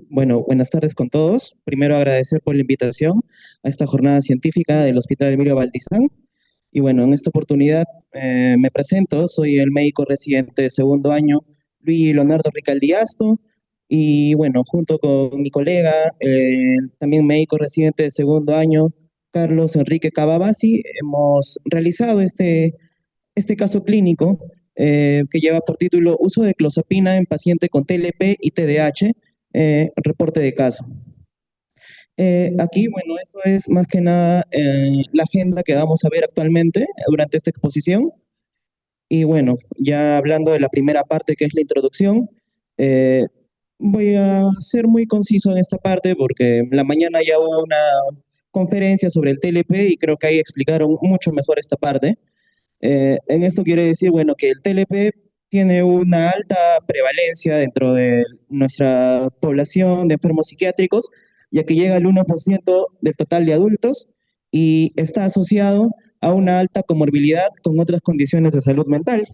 Bueno, buenas tardes con todos. Primero agradecer por la invitación a esta jornada científica del Hospital Emilio Valdizán. Y bueno, en esta oportunidad me presento, soy el médico residente de segundo año, Luis Leonardo Ricaldiasto, y bueno, junto con mi colega, también médico residente de segundo año, Carlos Enrique Cavabasi, hemos realizado este caso clínico que lleva por título Uso de clozapina en paciente con TLP y TDAH, reporte de caso. Aquí, bueno, esto es más que nada la agenda que vamos a ver actualmente durante esta exposición. Y bueno, ya hablando de la primera parte que es la introducción, eh, voy a ser muy conciso en esta parte porque en la mañana ya hubo una conferencia sobre el TLP y creo que ahí explicaron mucho mejor esta parte. En esto quiere decir, bueno, que el TLP tiene una alta prevalencia dentro de nuestra población de enfermos psiquiátricos, ya que llega al 1% del total de adultos y está asociado a una alta comorbilidad con otras condiciones de salud mental.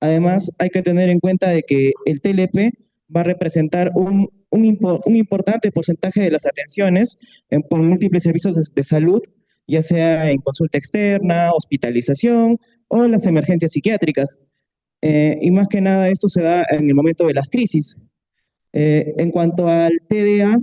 Además, hay que tener en cuenta de que el TLP va a representar un importante porcentaje de las atenciones por múltiples servicios de salud, ya sea en consulta externa, hospitalización o en las emergencias psiquiátricas. Y más que nada esto se da en el momento de las crisis. En cuanto al TDA,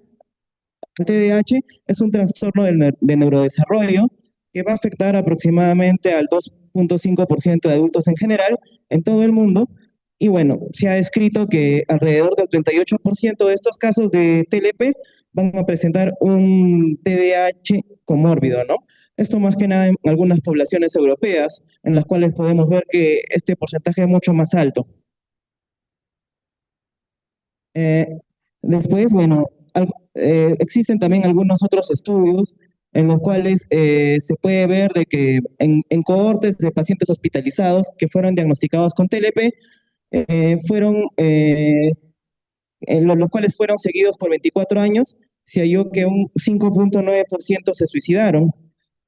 el TDAH es un trastorno de neurodesarrollo que va a afectar aproximadamente al 2.5% de adultos en general en todo el mundo. Y bueno, se ha descrito que alrededor del 38% de estos casos de TLP van a presentar un TDAH comórbido, ¿no? Esto más que nada en algunas poblaciones europeas, en las cuales podemos ver que este porcentaje es mucho más alto. Eh, Después, bueno, existen también algunos otros estudios en los cuales se puede ver de que en cohortes de pacientes hospitalizados que fueron diagnosticados con TLP, los cuales fueron seguidos por 24 años, se halló que un 5.9% se suicidaron.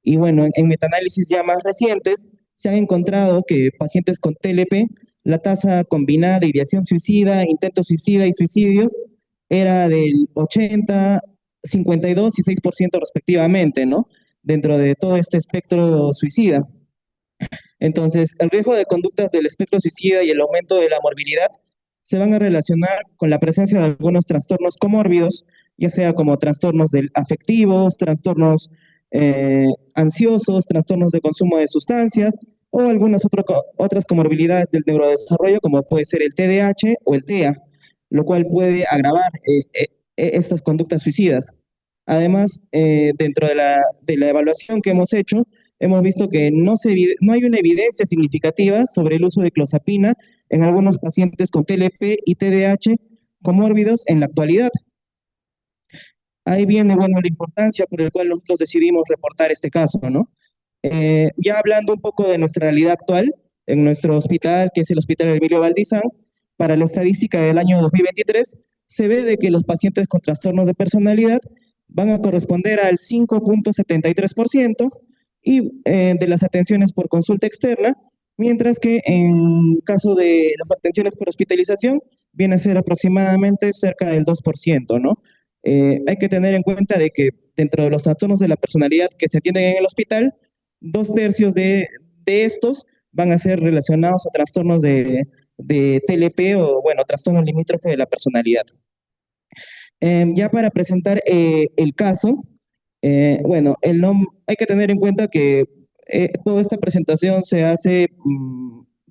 Y bueno, en metaanálisis ya más recientes, se han encontrado que pacientes con TLP, la tasa combinada de ideación suicida, intento suicida y suicidios era del 80, 52 y 6% respectivamente, ¿no? Dentro de todo este espectro suicida. Entonces, el riesgo de conductas del espectro suicida y el aumento de la morbilidad se van a relacionar con la presencia de algunos trastornos comórbidos, ya sea como trastornos afectivos, trastornos ansiosos, trastornos de consumo de sustancias o algunas otras comorbilidades del neurodesarrollo, como puede ser el TDAH o el TEA, lo cual puede agravar estas conductas suicidas. Además, dentro de la evaluación que hemos hecho, hemos visto que no hay una evidencia significativa sobre el uso de clozapina en algunos pacientes con TLP y TDAH comórbidos en la actualidad. Ahí viene, bueno, la importancia por la cual nosotros decidimos reportar este caso, ¿no? Ya hablando un poco de nuestra realidad actual, en nuestro hospital, que es el Hospital Emilio Valdizán, para la estadística del año 2023, se ve de que los pacientes con trastornos de personalidad van a corresponder al 5.73% y de las atenciones por consulta externa, mientras que en caso de las atenciones por hospitalización viene a ser aproximadamente cerca del 2%, ¿no? Hay que tener en cuenta de que dentro de los trastornos de la personalidad que se atienden en el hospital, 2/3 de estos van a ser relacionados a trastornos de TLP o, bueno, trastornos limítrofe de la personalidad. Ya para presentar el caso, bueno, hay que tener en cuenta que toda esta presentación se hace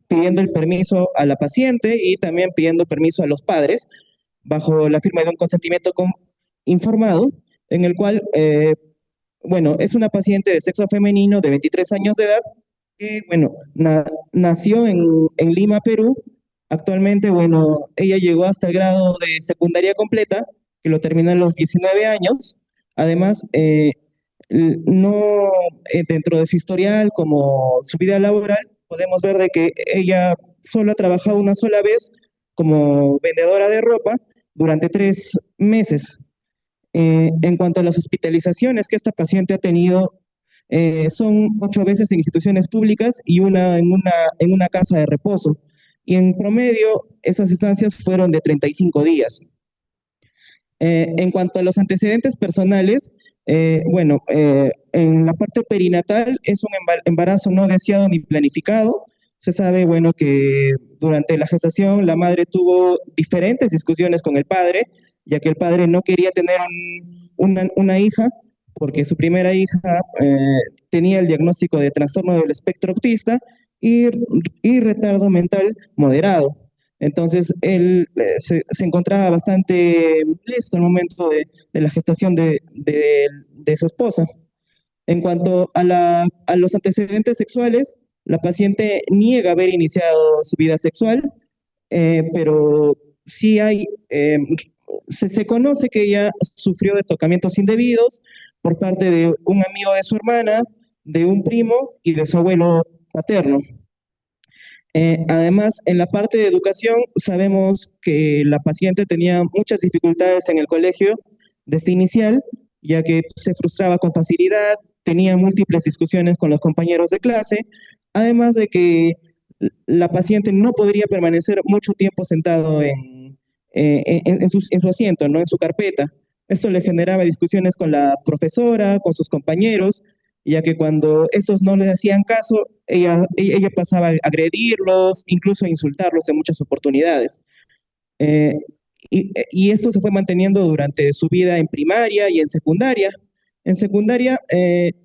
pidiendo el permiso a la paciente y también pidiendo permiso a los padres, bajo la firma de un consentimiento informado, en el cual, bueno, es una paciente de sexo femenino de 23 años de edad, que, bueno, nació en Lima, Perú. Actualmente, bueno, ella llegó hasta el grado de secundaria completa, que lo terminó a los 19 años. Además, no, dentro de su historial como su vida laboral, podemos ver de que ella solo ha trabajado una sola vez como vendedora de ropa durante 3 meses. En cuanto a las hospitalizaciones que esta paciente ha tenido, son 8 veces en instituciones públicas y una en una casa de reposo. Y en promedio, esas estancias fueron de 35 días. En cuanto a los antecedentes personales, bueno, en la parte perinatal es un embarazo no deseado ni planificado. Se sabe, bueno, que durante la gestación la madre tuvo diferentes discusiones con el padre, ya que el padre no quería tener una hija, porque su primera hija tenía el diagnóstico de trastorno del espectro autista y retardo mental moderado. Entonces, él se encontraba bastante molesto al momento de la gestación de su esposa. En cuanto a los antecedentes sexuales, la paciente niega haber iniciado su vida sexual, pero sí se conoce que ella sufrió de tocamientos indebidos por parte de un amigo de su hermana, de un primo y de su abuelo paterno. Además, en la parte de educación, sabemos que la paciente tenía muchas dificultades en el colegio desde inicial, ya que se frustraba con facilidad, tenía múltiples discusiones con los compañeros de clase, además de que la paciente no podría permanecer mucho tiempo sentado en su asiento, ¿no? En su carpeta. Esto le generaba discusiones con la profesora, con sus compañeros, ya que cuando estos no le hacían caso, ella pasaba a agredirlos, incluso a insultarlos en muchas oportunidades. Y esto se fue manteniendo durante su vida en primaria y en secundaria. En secundaria en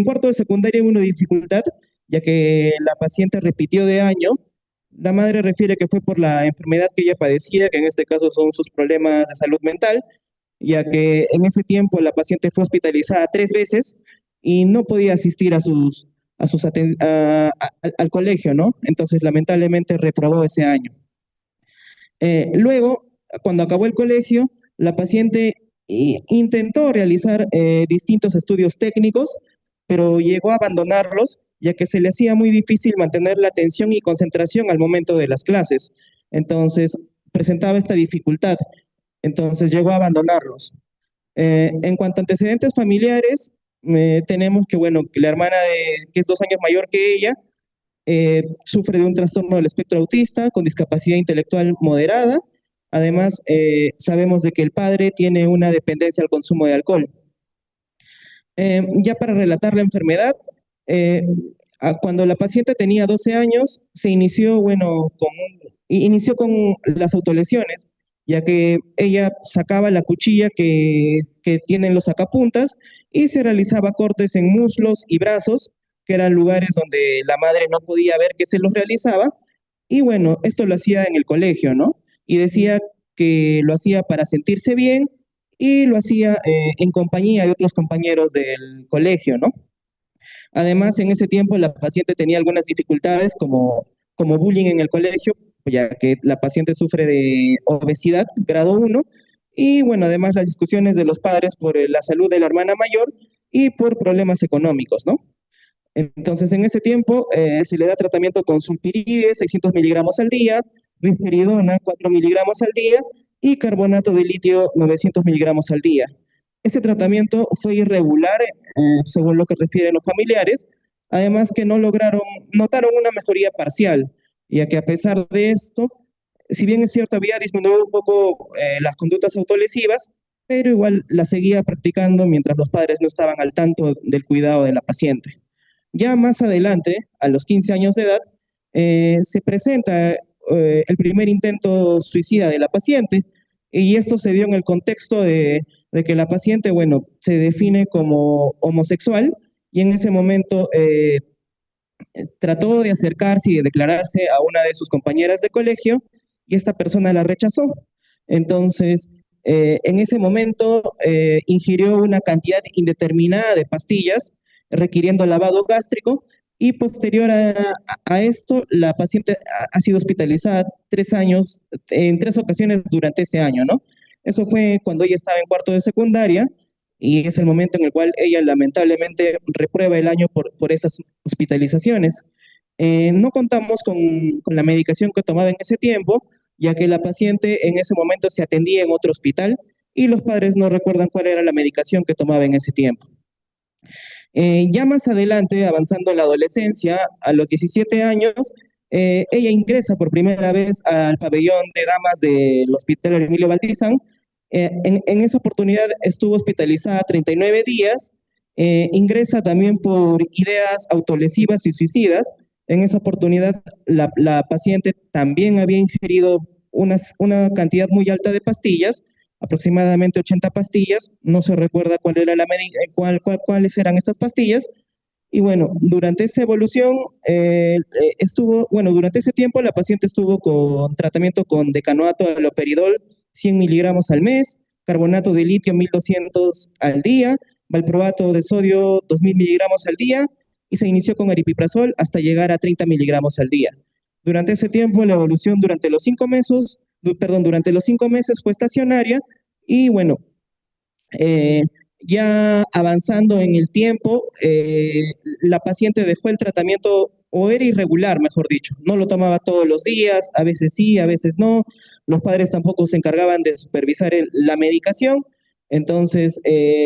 cuarto de secundaria hubo una dificultad, ya que la paciente repitió de año. La madre refiere que fue por la enfermedad que ella padecía, que en este caso son sus problemas de salud mental, ya que en ese tiempo la paciente fue hospitalizada 3 veces y no podía asistir al colegio, ¿no? Entonces, lamentablemente, reprobó ese año. Luego, cuando acabó el colegio, la paciente intentó realizar distintos estudios técnicos, pero llegó a abandonarlos, ya que se le hacía muy difícil mantener la atención y concentración al momento de las clases. Entonces, presentaba esta dificultad. Entonces, llegó a abandonarlos. En cuanto a antecedentes familiares, tenemos que, bueno, que la hermana que es 2 años mayor que ella, sufre de un trastorno del espectro autista con discapacidad intelectual moderada. Además, sabemos de que el padre tiene una dependencia al consumo de alcohol. Ya para relatar la enfermedad, cuando la paciente tenía 12 años, se inició, bueno, inició con las autolesiones, ya que ella sacaba la cuchilla que tienen los sacapuntas y se realizaba cortes en muslos y brazos, que eran lugares donde la madre no podía ver que se los realizaba, y bueno, esto lo hacía en el colegio, ¿no? Y decía que lo hacía para sentirse bien y lo hacía en compañía de otros compañeros del colegio, ¿no? Además, en ese tiempo la paciente tenía algunas dificultades como bullying en el colegio, ya que la paciente sufre de obesidad grado 1, y bueno, además las discusiones de los padres por la salud de la hermana mayor y por problemas económicos, ¿no? Entonces, en ese tiempo se le da tratamiento con sulpiride, 600 miligramos al día, risperidona, 4 miligramos al día, y carbonato de litio, 900 miligramos al día. Este tratamiento fue irregular, según lo que refieren los familiares, además que no notaron una mejoría parcial, ya que a pesar de esto, si bien es cierto, había disminuido un poco las conductas autolesivas, pero igual la seguía practicando mientras los padres no estaban al tanto del cuidado de la paciente. Ya más adelante, a los 15 años de edad, se presenta el primer intento suicida de la paciente, y esto se dio en el contexto de que la paciente, bueno, se define como homosexual, y en ese momento trató de acercarse y de declararse a una de sus compañeras de colegio, y esta persona la rechazó. Entonces, en ese momento ingirió una cantidad indeterminada de pastillas, requiriendo lavado gástrico, y posterior a esto, la paciente ha sido hospitalizada 3 años, en 3 ocasiones durante ese año, ¿no? Eso fue cuando ella estaba en cuarto de secundaria, y es el momento en el cual ella lamentablemente reprueba el año por esas hospitalizaciones. No contamos con la medicación que tomaba en ese tiempo, ya que la paciente en ese momento se atendía en otro hospital y los padres no recuerdan cuál era la medicación que tomaba en ese tiempo. Ya más adelante, avanzando en la adolescencia, a los 17 años, ella ingresa por primera vez al pabellón de damas del Hospital Emilio Valdizán. En esa oportunidad estuvo hospitalizada 39 días, ingresa también por ideas autolesivas y suicidas. En esa oportunidad la paciente también había ingerido una cantidad muy alta de pastillas, aproximadamente 80 pastillas, no se recuerda cuál era cuáles eran estas pastillas, y bueno, durante esa evolución durante ese tiempo la paciente estuvo con tratamiento con decanoato de haloperidol, 100 miligramos al mes, carbonato de litio 1200 al día, valproato de sodio 2000 miligramos al día, y se inició con aripiprazol hasta llegar a 30 miligramos al día. Durante ese tiempo, la evolución durante los 5 meses fue estacionaria, y bueno, ya avanzando en el tiempo, la paciente dejó el tratamiento, o era irregular, mejor dicho, no lo tomaba todos los días, a veces sí, a veces no, los padres tampoco se encargaban de supervisar la medicación. Entonces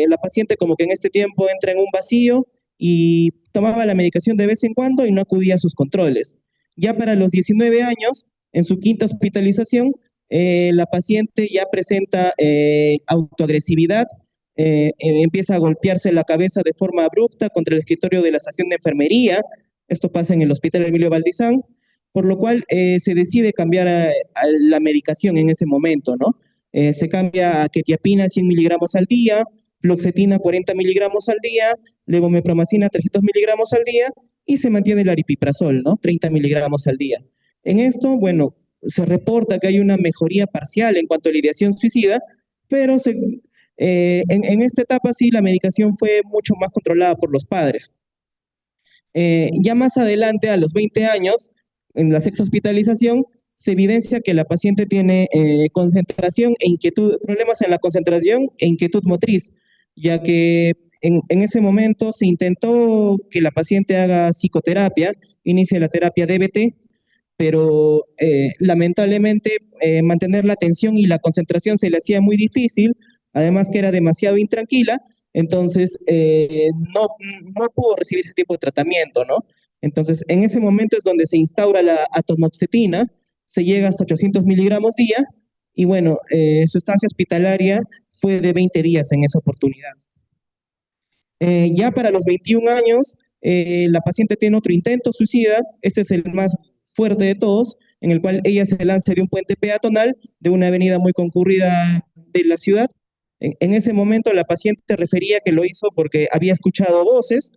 la paciente como que en este tiempo entra en un vacío y tomaba la medicación de vez en cuando y no acudía a sus controles. Ya para los 19 años, en su quinta hospitalización, la paciente ya presenta autoagresividad, empieza a golpearse la cabeza de forma abrupta contra el escritorio de la estación de enfermería. Esto pasa en el Hospital Emilio Valdizán, por lo cual se decide cambiar a la medicación en ese momento, ¿no? Se cambia a quetiapina 100 miligramos al día, fluoxetina 40 miligramos al día, levomepromacina 300 miligramos al día, y se mantiene el aripiprazol, ¿no? 30 miligramos al día. En esto, bueno, se reporta que hay una mejoría parcial en cuanto a la ideación suicida, pero en esta etapa sí la medicación fue mucho más controlada por los padres. Ya más adelante, a los 20 años, en la sexta hospitalización, se evidencia que la paciente tiene concentración e inquietud, problemas en la concentración e inquietud motriz, ya que en ese momento se intentó que la paciente haga psicoterapia, inicie la terapia DBT, pero lamentablemente mantener la atención y la concentración se le hacía muy difícil, además que era demasiado intranquila. Entonces no pudo recibir ese tipo de tratamiento, ¿no? Entonces en ese momento es donde se instaura la atomoxetina, se llega hasta 800 miligramos día, y bueno, su estancia hospitalaria fue de 20 días en esa oportunidad. Ya para los 21 años, la paciente tiene otro intento suicida, este es el más fuerte de todos, en el cual ella se lanza de un puente peatonal de una avenida muy concurrida de la ciudad, En ese momento la paciente refería que lo hizo porque había escuchado voces.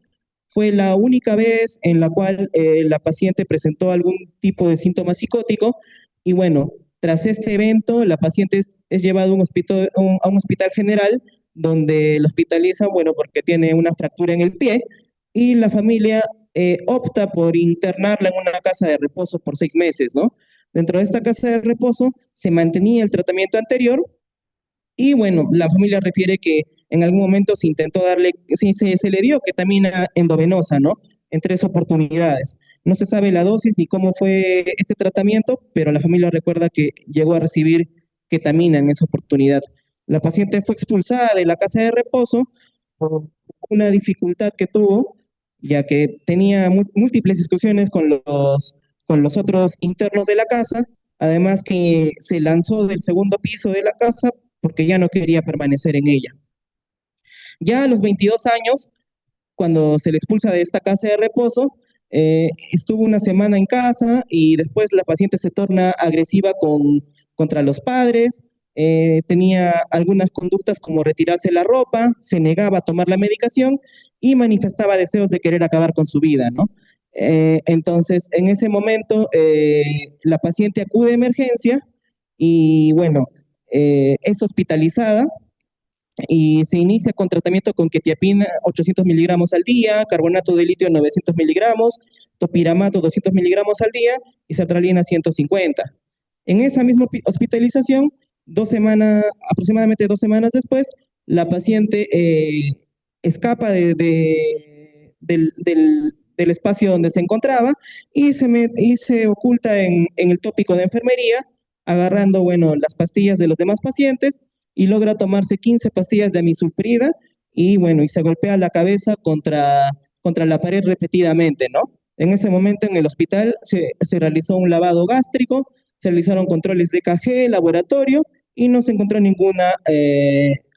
Fue la única vez en la cual la paciente presentó algún tipo de síntoma psicótico y bueno, tras este evento la paciente es llevada a un hospital general donde la hospitalizan, bueno, porque tiene una fractura en el pie y la familia opta por internarla en una casa de reposo por 6 meses, ¿no? Dentro de esta casa de reposo se mantenía el tratamiento anterior y bueno, la familia refiere que en algún momento se intentó darle, sí, se le dio ketamina endovenosa, ¿no? En 3 oportunidades. No se sabe la dosis ni cómo fue este tratamiento, pero la familia recuerda que llegó a recibir ketamina en esa oportunidad. La paciente fue expulsada de la casa de reposo por una dificultad que tuvo, ya que tenía múltiples discusiones con los otros internos de la casa, además que se lanzó del segundo piso de la casa porque ya no quería permanecer en ella. Ya a los 22 años, cuando se le expulsa de esta casa de reposo, estuvo una semana en casa y después la paciente se torna agresiva contra los padres, tenía algunas conductas como retirarse la ropa, se negaba a tomar la medicación y manifestaba deseos de querer acabar con su vida, ¿no? Entonces, en ese momento, la paciente acude a emergencia y bueno, es hospitalizada y se inicia con tratamiento con quetiapina 800 miligramos al día, carbonato de litio 900 miligramos, topiramato 200 miligramos al día y sertralina 150. En esa misma hospitalización, aproximadamente 2 semanas después, la paciente escapa del espacio donde se encontraba y se oculta en el tópico de enfermería, agarrando, bueno, las pastillas de los demás pacientes y logra tomarse 15 pastillas de amisulprida y bueno, y se golpea la cabeza contra la pared repetidamente, ¿no? En ese momento en el hospital se realizó un lavado gástrico, se realizaron controles de EKG, laboratorio y no se encontró ninguna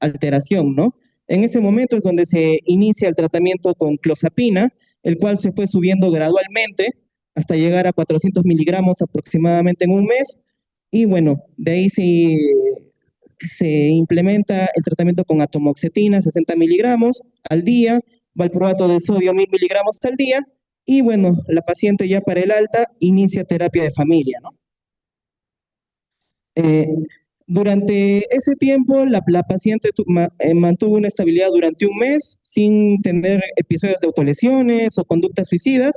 alteración, ¿no? En ese momento es donde se inicia el tratamiento con clozapina, el cual se fue subiendo gradualmente hasta llegar a 400 miligramos aproximadamente en un mes. Y bueno, de ahí se implementa el tratamiento con atomoxetina, 60 miligramos al día, valproato de sodio, 1000 miligramos al día, y bueno, la paciente ya para el alta inicia terapia de familia, ¿no? Eh, Durante ese tiempo, la paciente mantuvo una estabilidad durante un mes sin tener episodios de autolesiones o conductas suicidas.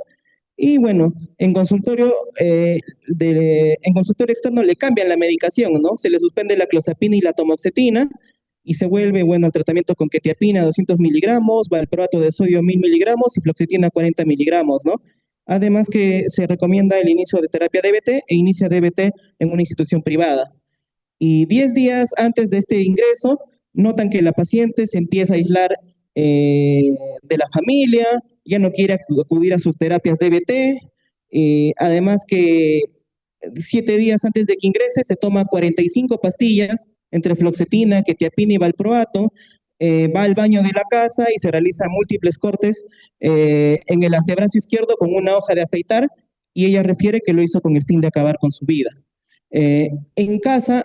Y bueno, en consultorio externo le cambian la medicación, ¿no? Se le suspende la clozapina y la tomoxetina y se vuelve, bueno, el tratamiento con quetiapina 200 miligramos, valproato de sodio 1000 miligramos y fluoxetina 40 miligramos, ¿no? Además que se recomienda el inicio de terapia DBT e inicia DBT en una institución privada. Y 10 días antes de este ingreso, notan que la paciente se empieza a aislar de la familia, ya no quiere acudir a sus terapias DBT, además que 7 días antes de que ingrese se toma 45 pastillas entre fluoxetina, quetiapina y valproato, va al baño de la casa y se realiza múltiples cortes en el antebrazo izquierdo con una hoja de afeitar y ella refiere que lo hizo con el fin de acabar con su vida. En casa,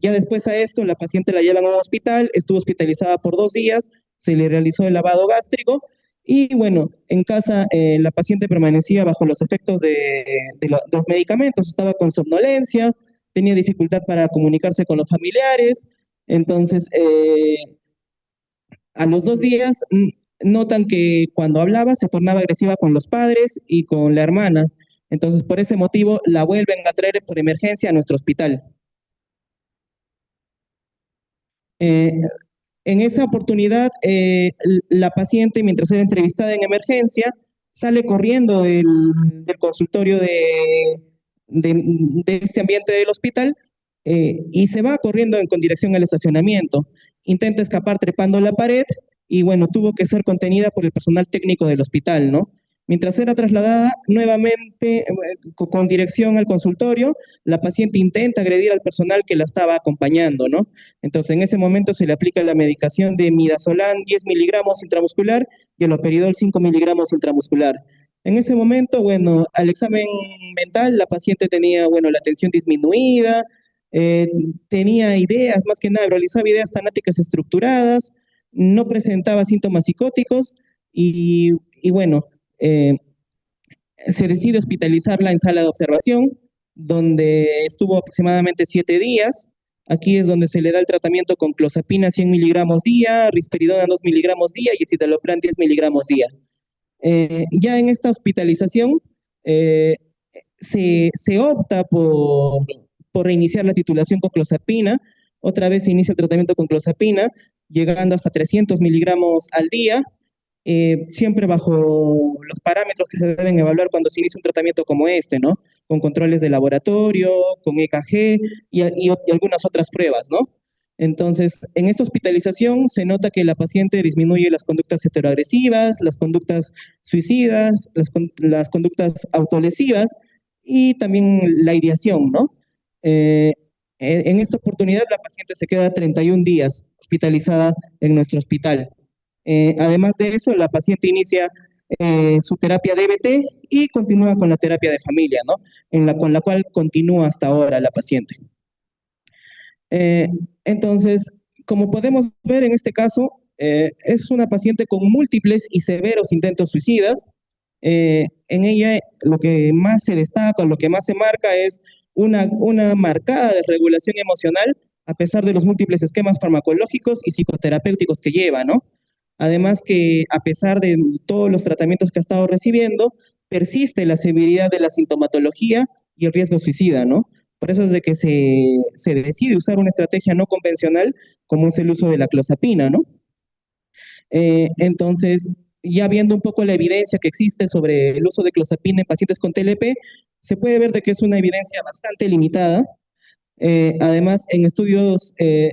ya después a esto, la paciente la llevan a un hospital, estuvo hospitalizada por 2 días, se le realizó el lavado gástrico y bueno, en casa la paciente permanecía bajo los efectos de los medicamentos, estaba con somnolencia, tenía dificultad para comunicarse con los familiares, entonces a los 2 días notan que cuando hablaba se tornaba agresiva con los padres y con la hermana. Entonces, por ese motivo, la vuelven a traer por emergencia a nuestro hospital. Eh, en esa oportunidad, la paciente, mientras era entrevistada en emergencia, sale corriendo del consultorio de este ambiente del hospital y se va corriendo con dirección al estacionamiento. Intenta escapar trepando la pared y bueno, tuvo que ser contenida por el personal técnico del hospital, ¿no? Mientras era trasladada nuevamente con dirección al consultorio, la paciente intenta agredir al personal que la estaba acompañando, ¿no? Entonces, en ese momento se le aplica la medicación de midazolam 10 miligramos intramuscular y el haloperidol 5 miligramos intramuscular. En ese momento, bueno, al examen mental, la paciente tenía, bueno, la tensión disminuida, eh, tenía ideas, más que nada, realizaba ideas tanáticas estructuradas, no presentaba síntomas psicóticos y bueno, eh, se decide hospitalizarla en sala de observación, donde estuvo aproximadamente 7 días. Aquí es donde se le da el tratamiento con clozapina 100 miligramos día, risperidona 2 miligramos día y escitalopram 10 miligramos día. Ya en esta hospitalización eh, se opta por reiniciar la titulación con clozapina. Otra vez se inicia el tratamiento con clozapina, llegando hasta 300 miligramos al día, siempre bajo los parámetros que se deben evaluar cuando se inicia un tratamiento como este, ¿no? Con controles de laboratorio, con EKG y algunas otras pruebas, ¿no? Entonces, en esta hospitalización se nota que la paciente disminuye las conductas heteroagresivas, las conductas suicidas, las conductas autolesivas y también la ideación, ¿no? Eh, en esta oportunidad la paciente se queda 31 días hospitalizada en nuestro hospital. Además de eso, la paciente inicia su terapia DBT y continúa con la terapia de familia, ¿no? Con la cual continúa hasta ahora la paciente. Eh, entonces, como podemos ver en este caso, es una paciente con múltiples y severos intentos suicidas. En ella lo que más se destaca, lo que más se marca es una marcada desregulación emocional a pesar de los múltiples esquemas farmacológicos y psicoterapéuticos que lleva, ¿no? Además que a pesar de todos los tratamientos que ha estado recibiendo, persiste la severidad de la sintomatología y el riesgo suicida, ¿no? Por eso es de que se decide usar una estrategia no convencional como es el uso de la clozapina, ¿no? Entonces, ya viendo un poco la evidencia que existe sobre el uso de clozapina en pacientes con TLP, se puede ver de que es una evidencia bastante limitada. Además,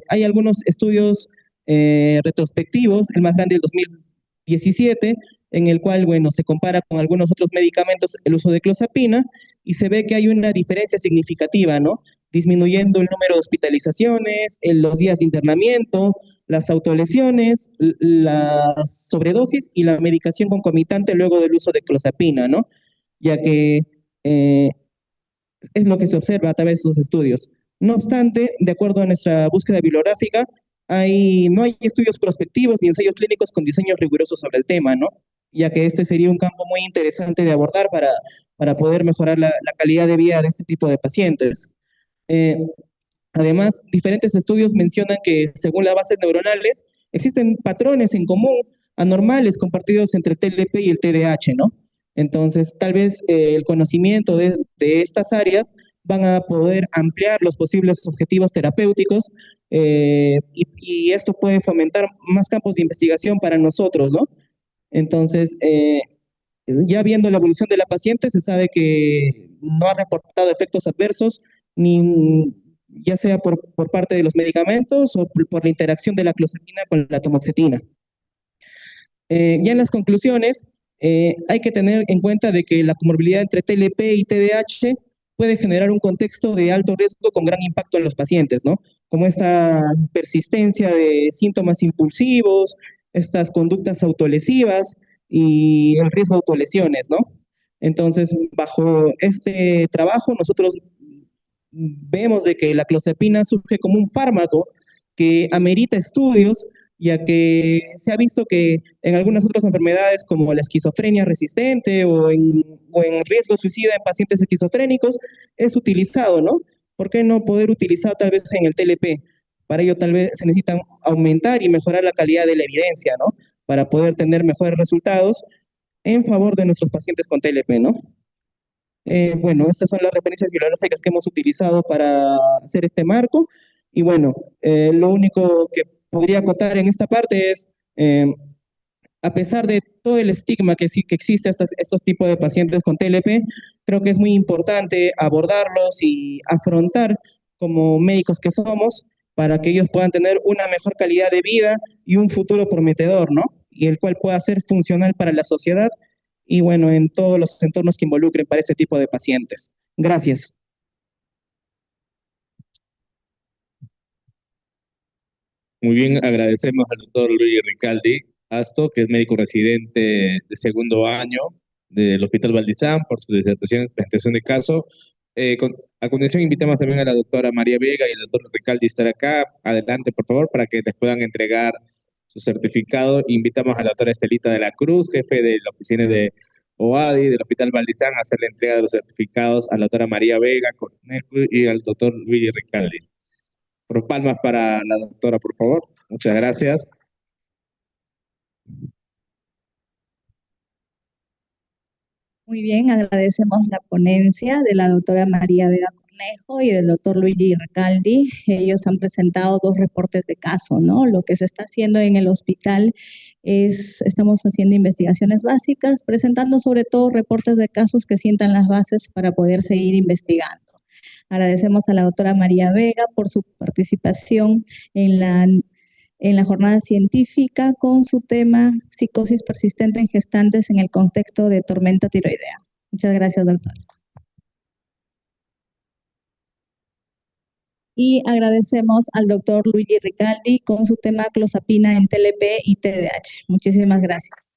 hay algunos estudios retrospectivos, el más grande del 2017, en el cual, bueno, se compara con algunos otros medicamentos el uso de clozapina y se ve que hay una diferencia significativa, ¿no? Disminuyendo el número de hospitalizaciones, los días de internamiento, las autolesiones, la sobredosis y la medicación concomitante luego del uso de clozapina, ¿no? Ya que eh, es lo que se observa a través de esos estudios. No obstante, de acuerdo a nuestra búsqueda bibliográfica, no hay estudios prospectivos ni ensayos clínicos con diseños rigurosos sobre el tema, ¿no? Ya que este sería un campo muy interesante de abordar para poder mejorar la calidad de vida de este tipo de pacientes. Eh, Además, diferentes estudios mencionan que, según las bases neuronales, existen patrones en común anormales compartidos entre el TLP y el TDAH, ¿no? Entonces, tal vez el conocimiento de estas áreas van a poder ampliar los posibles objetivos terapéuticos y esto puede fomentar más campos de investigación para nosotros, ¿no? Entonces, ya viendo la evolución de la paciente, se sabe que no ha reportado efectos adversos, ni ya sea por parte de los medicamentos o por la interacción de la clozapina con la tamoxetina. Ya en las conclusiones, hay que tener en cuenta de que la comorbilidad entre TLP y TDAH puede generar un contexto de alto riesgo con gran impacto en los pacientes, ¿no? Como esta persistencia de síntomas impulsivos, estas conductas autolesivas y el riesgo de autolesiones, ¿no? Entonces, bajo este trabajo, nosotros vemos de que la clozapina surge como un fármaco que amerita estudios, ya que se ha visto que en algunas otras enfermedades como la esquizofrenia resistente o en riesgo suicida en pacientes esquizofrénicos es utilizado, ¿no? ¿Por qué no poder utilizar tal vez en el TLP? Para ello tal vez se necesitan aumentar y mejorar la calidad de la evidencia, ¿no? Para poder tener mejores resultados en favor de nuestros pacientes con TLP, ¿no? Bueno, estas son las referencias bibliográficas que hemos utilizado para hacer este marco. Y bueno, lo único que podría acotar en esta parte es, a pesar de todo el estigma que existe a estos tipos de pacientes con TLP, creo que es muy importante abordarlos y afrontar como médicos que somos para que ellos puedan tener una mejor calidad de vida y un futuro prometedor, ¿no? Y el cual pueda ser funcional para la sociedad y bueno, en todos los entornos que involucren para este tipo de pacientes. Gracias. Muy bien, agradecemos al doctor Luis Ricaldi Asto, que es médico residente de segundo año del Hospital Valdizán, por su disertación y presentación de caso. A continuación invitamos también a la doctora María Vega y al doctor Ricaldi a estar acá. Adelante, por favor, para que les puedan entregar su certificado. Invitamos a la doctora Estelita de la Cruz, jefe de la oficina de OADI del Hospital Valdizán, a hacer la entrega de los certificados a la doctora María Vega Cornejo y al doctor Luigi Ricaldi. Por palmas para la doctora, por favor. Muchas gracias. Muy bien, agradecemos la ponencia de la doctora María Vega Cornejo y del doctor Luigi Recaldi. Ellos han presentado 2 reportes de caso, ¿no? Lo que se está haciendo en el hospital estamos haciendo investigaciones básicas, presentando sobre todo reportes de casos que sientan las bases para poder seguir investigando. Agradecemos a la doctora María Vega por su participación en la jornada científica con su tema psicosis persistente en gestantes en el contexto de tormenta tiroidea. Muchas gracias, doctor. Y agradecemos al doctor Luigi Ricaldi con su tema clozapina en TLP y TDAH. Muchísimas gracias.